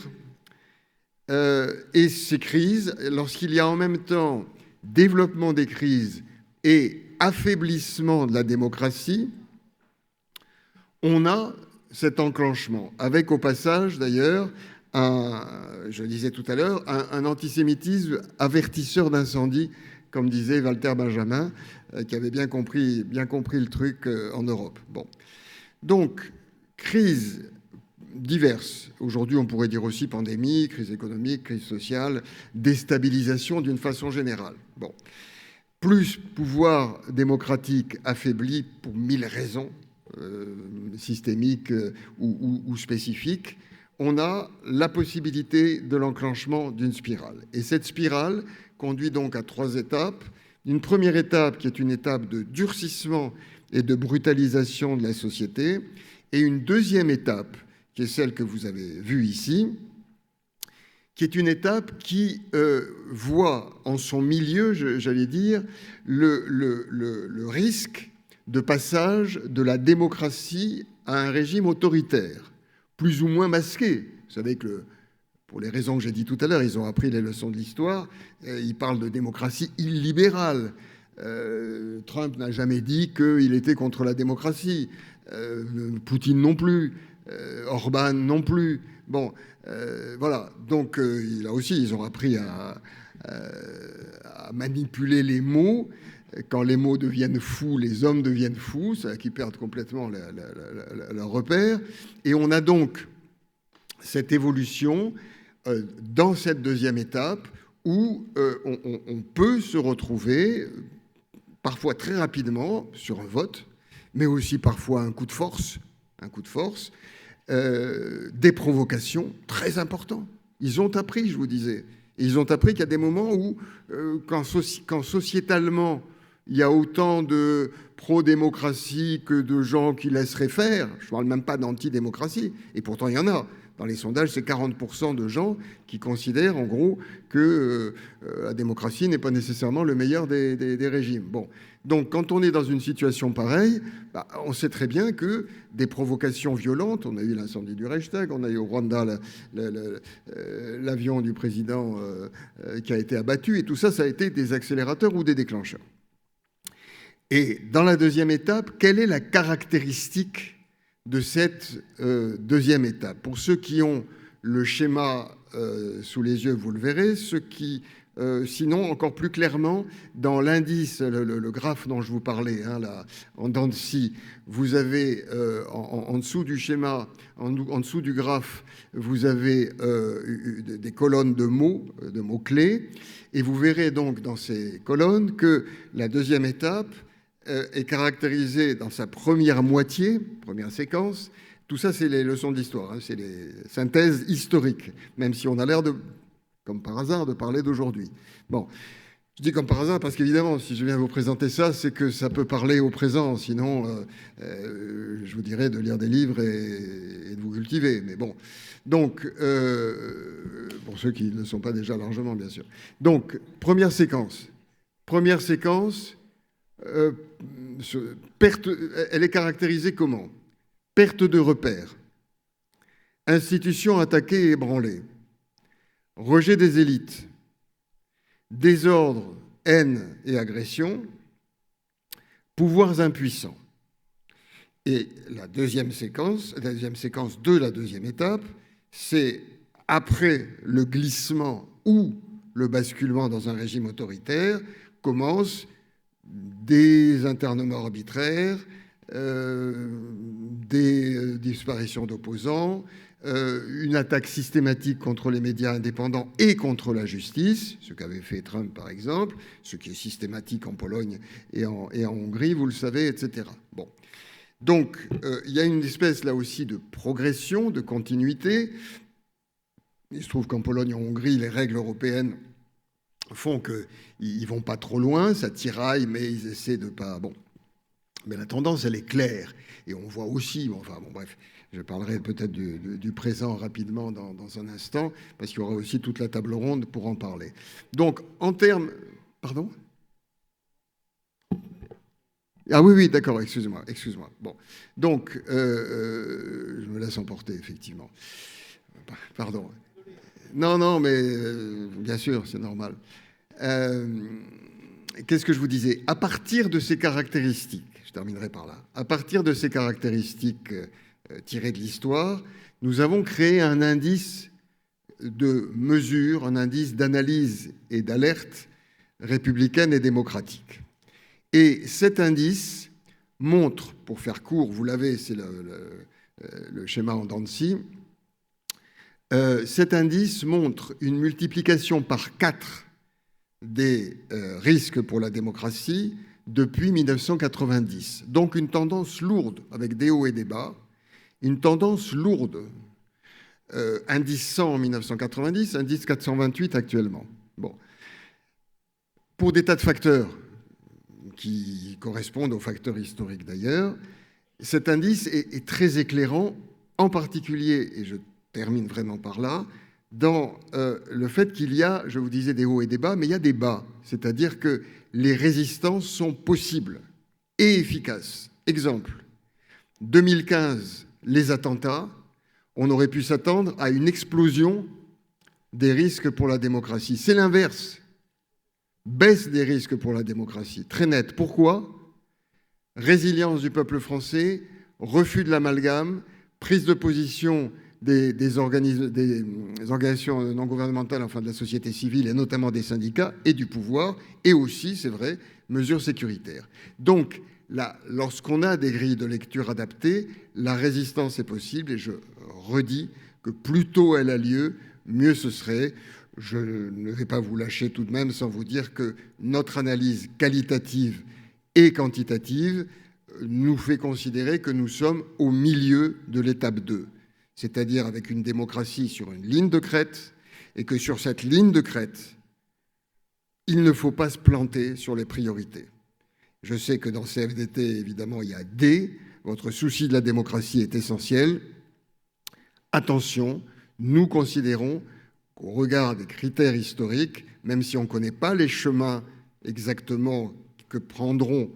Et ces crises, lorsqu'il y a en même temps développement des crises et affaiblissement de la démocratie, on a cet enclenchement, avec au passage d'ailleurs, je le disais tout à l'heure, un antisémitisme avertisseur d'incendie, comme disait Walter Benjamin, qui avait bien compris le truc en Europe. Bon. Donc, crise diverses. Aujourd'hui, on pourrait dire aussi pandémie, crise économique, crise sociale, déstabilisation d'une façon générale. Bon. Plus pouvoir démocratique affaibli pour 1000 raisons, systémiques ou spécifiques, on a la possibilité de l'enclenchement d'une spirale. Et cette spirale conduit donc à 3 étapes. Une première étape qui est une étape de durcissement et de brutalisation de la société, et une deuxième étape qui est celle que vous avez vue ici, qui est une étape qui voit en son milieu, j'allais dire, le risque de passage de la démocratie à un régime autoritaire, plus ou moins masqué. Vous savez que, pour les raisons que j'ai dit tout à l'heure, ils ont appris les leçons de l'histoire, ils parlent de démocratie illibérale. Trump n'a jamais dit qu'il était contre la démocratie, Poutine non plus, Orban non plus. Bon, voilà. Donc, là aussi, ils ont appris à manipuler les mots. Quand les mots deviennent fous, les hommes deviennent fous, c'est qu'ils perdent complètement leur repère. Et on a donc cette évolution dans cette deuxième étape où on peut se retrouver parfois très rapidement sur un vote, mais aussi parfois un coup de force, des provocations très importantes. Ils ont appris, je vous disais. Et ils ont appris qu'il y a des moments où, quand sociétalement, il y a autant de pro-démocratie que de gens qui laisseraient faire, je ne parle même pas d'anti-démocratie, et pourtant il y en a. Dans les sondages, c'est 40% de gens qui considèrent, en gros, que la démocratie n'est pas nécessairement le meilleur des régimes. Bon. Donc, quand on est dans une situation pareille, on sait très bien que des provocations violentes, on a eu l'incendie du Reichstag, on a eu au Rwanda l'avion du président qui a été abattu, et tout ça, ça a été des accélérateurs ou des déclencheurs. Et dans la deuxième étape, quelle est la caractéristique de cette deuxième étape? Pour ceux qui ont le schéma sous les yeux, vous le verrez. Ceux qui, sinon, encore plus clairement, dans l'indice, le graphe dont je vous parlais, hein, là, en dents de scie, vous avez en dessous du schéma, en dessous du graphe, vous avez des colonnes de mots-clés, et vous verrez donc dans ces colonnes que la deuxième étape est caractérisée dans sa première moitié, première séquence. Tout ça, c'est les leçons d'histoire, hein, c'est les synthèses historiques, même si on a l'air de, comme par hasard, de parler d'aujourd'hui. Bon, je dis comme par hasard parce qu'évidemment, si je viens vous présenter ça, c'est que ça peut parler au présent, sinon je vous dirais de lire des livres et de vous cultiver. Mais bon, donc, pour ceux qui ne sont pas déjà largement, bien sûr. Donc, première séquence. Elle est caractérisée comment? Perte de repères, institutions attaquées et ébranlées, rejet des élites, désordre, haine et agression, pouvoirs impuissants. Et la deuxième séquence de la deuxième étape, c'est après le glissement ou le basculement dans un régime autoritaire, commence des internements arbitraires, des disparitions d'opposants, une attaque systématique contre les médias indépendants et contre la justice, ce qu'avait fait Trump par exemple, ce qui est systématique en Pologne et en Hongrie, vous le savez, etc. Bon. Donc, il y a une espèce là aussi de progression, de continuité. Il se trouve qu'en Pologne et en Hongrie, les règles européennes font qu'ils ne vont pas trop loin, ça tiraille, mais ils essaient de pas... Bon. Mais la tendance, elle est claire. Et on voit aussi... Enfin, bon, bref, je parlerai peut-être du présent rapidement dans un instant, parce qu'il y aura aussi toute la table ronde pour en parler. Donc, en termes... Pardon ? Ah oui, d'accord, excuse-moi. Bon, donc, je me laisse emporter, effectivement. Pardon. Non, mais bien sûr, c'est normal. Qu'est-ce que je vous disais ? À partir de ces caractéristiques, je terminerai par là, à partir de ces caractéristiques tirées de l'histoire, nous avons créé un indice de mesure, un indice d'analyse et d'alerte républicaine et démocratique. Et cet indice montre, pour faire court, vous l'avez, c'est le schéma en dents de scie, cet indice montre une multiplication par 4 des risques pour la démocratie depuis 1990. Donc une tendance lourde, avec des hauts et des bas, une tendance lourde. Indice 100 en 1990, indice 428 actuellement. Bon. Pour des tas de facteurs qui correspondent aux facteurs historiques d'ailleurs, cet indice est très éclairant, en particulier, et je termine vraiment par là, dans le fait qu'il y a, je vous disais, des hauts et des bas, mais il y a des bas. C'est-à-dire que les résistances sont possibles et efficaces. Exemple, 2015, les attentats, on aurait pu s'attendre à une explosion des risques pour la démocratie. C'est l'inverse. Baisse des risques pour la démocratie. Très net. Pourquoi ? Résilience du peuple français, refus de l'amalgame, prise de position des organisations non gouvernementales, enfin de la société civile et notamment des syndicats et du pouvoir, et aussi, c'est vrai, mesures sécuritaires. Donc, là, lorsqu'on a des grilles de lecture adaptées, la résistance est possible et je redis que plus tôt elle a lieu, mieux ce serait. Je ne vais pas vous lâcher tout de même sans vous dire que notre analyse qualitative et quantitative nous fait considérer que nous sommes au milieu de l'étape 2. C'est-à-dire avec une démocratie sur une ligne de crête, et que sur cette ligne de crête, il ne faut pas se planter sur les priorités. Je sais que dans CFDT, évidemment, il y a D, votre souci de la démocratie est essentiel. Attention, nous considérons qu'au regard des critères historiques, même si on ne connaît pas les chemins exactement que prendront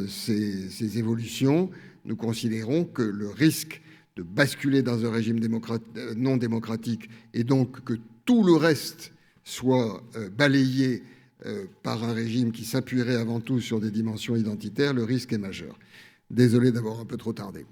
ces évolutions, nous considérons que le risque de basculer dans un régime non démocratique et donc que tout le reste soit balayé par un régime qui s'appuierait avant tout sur des dimensions identitaires, le risque est majeur. Désolé d'avoir un peu trop tardé.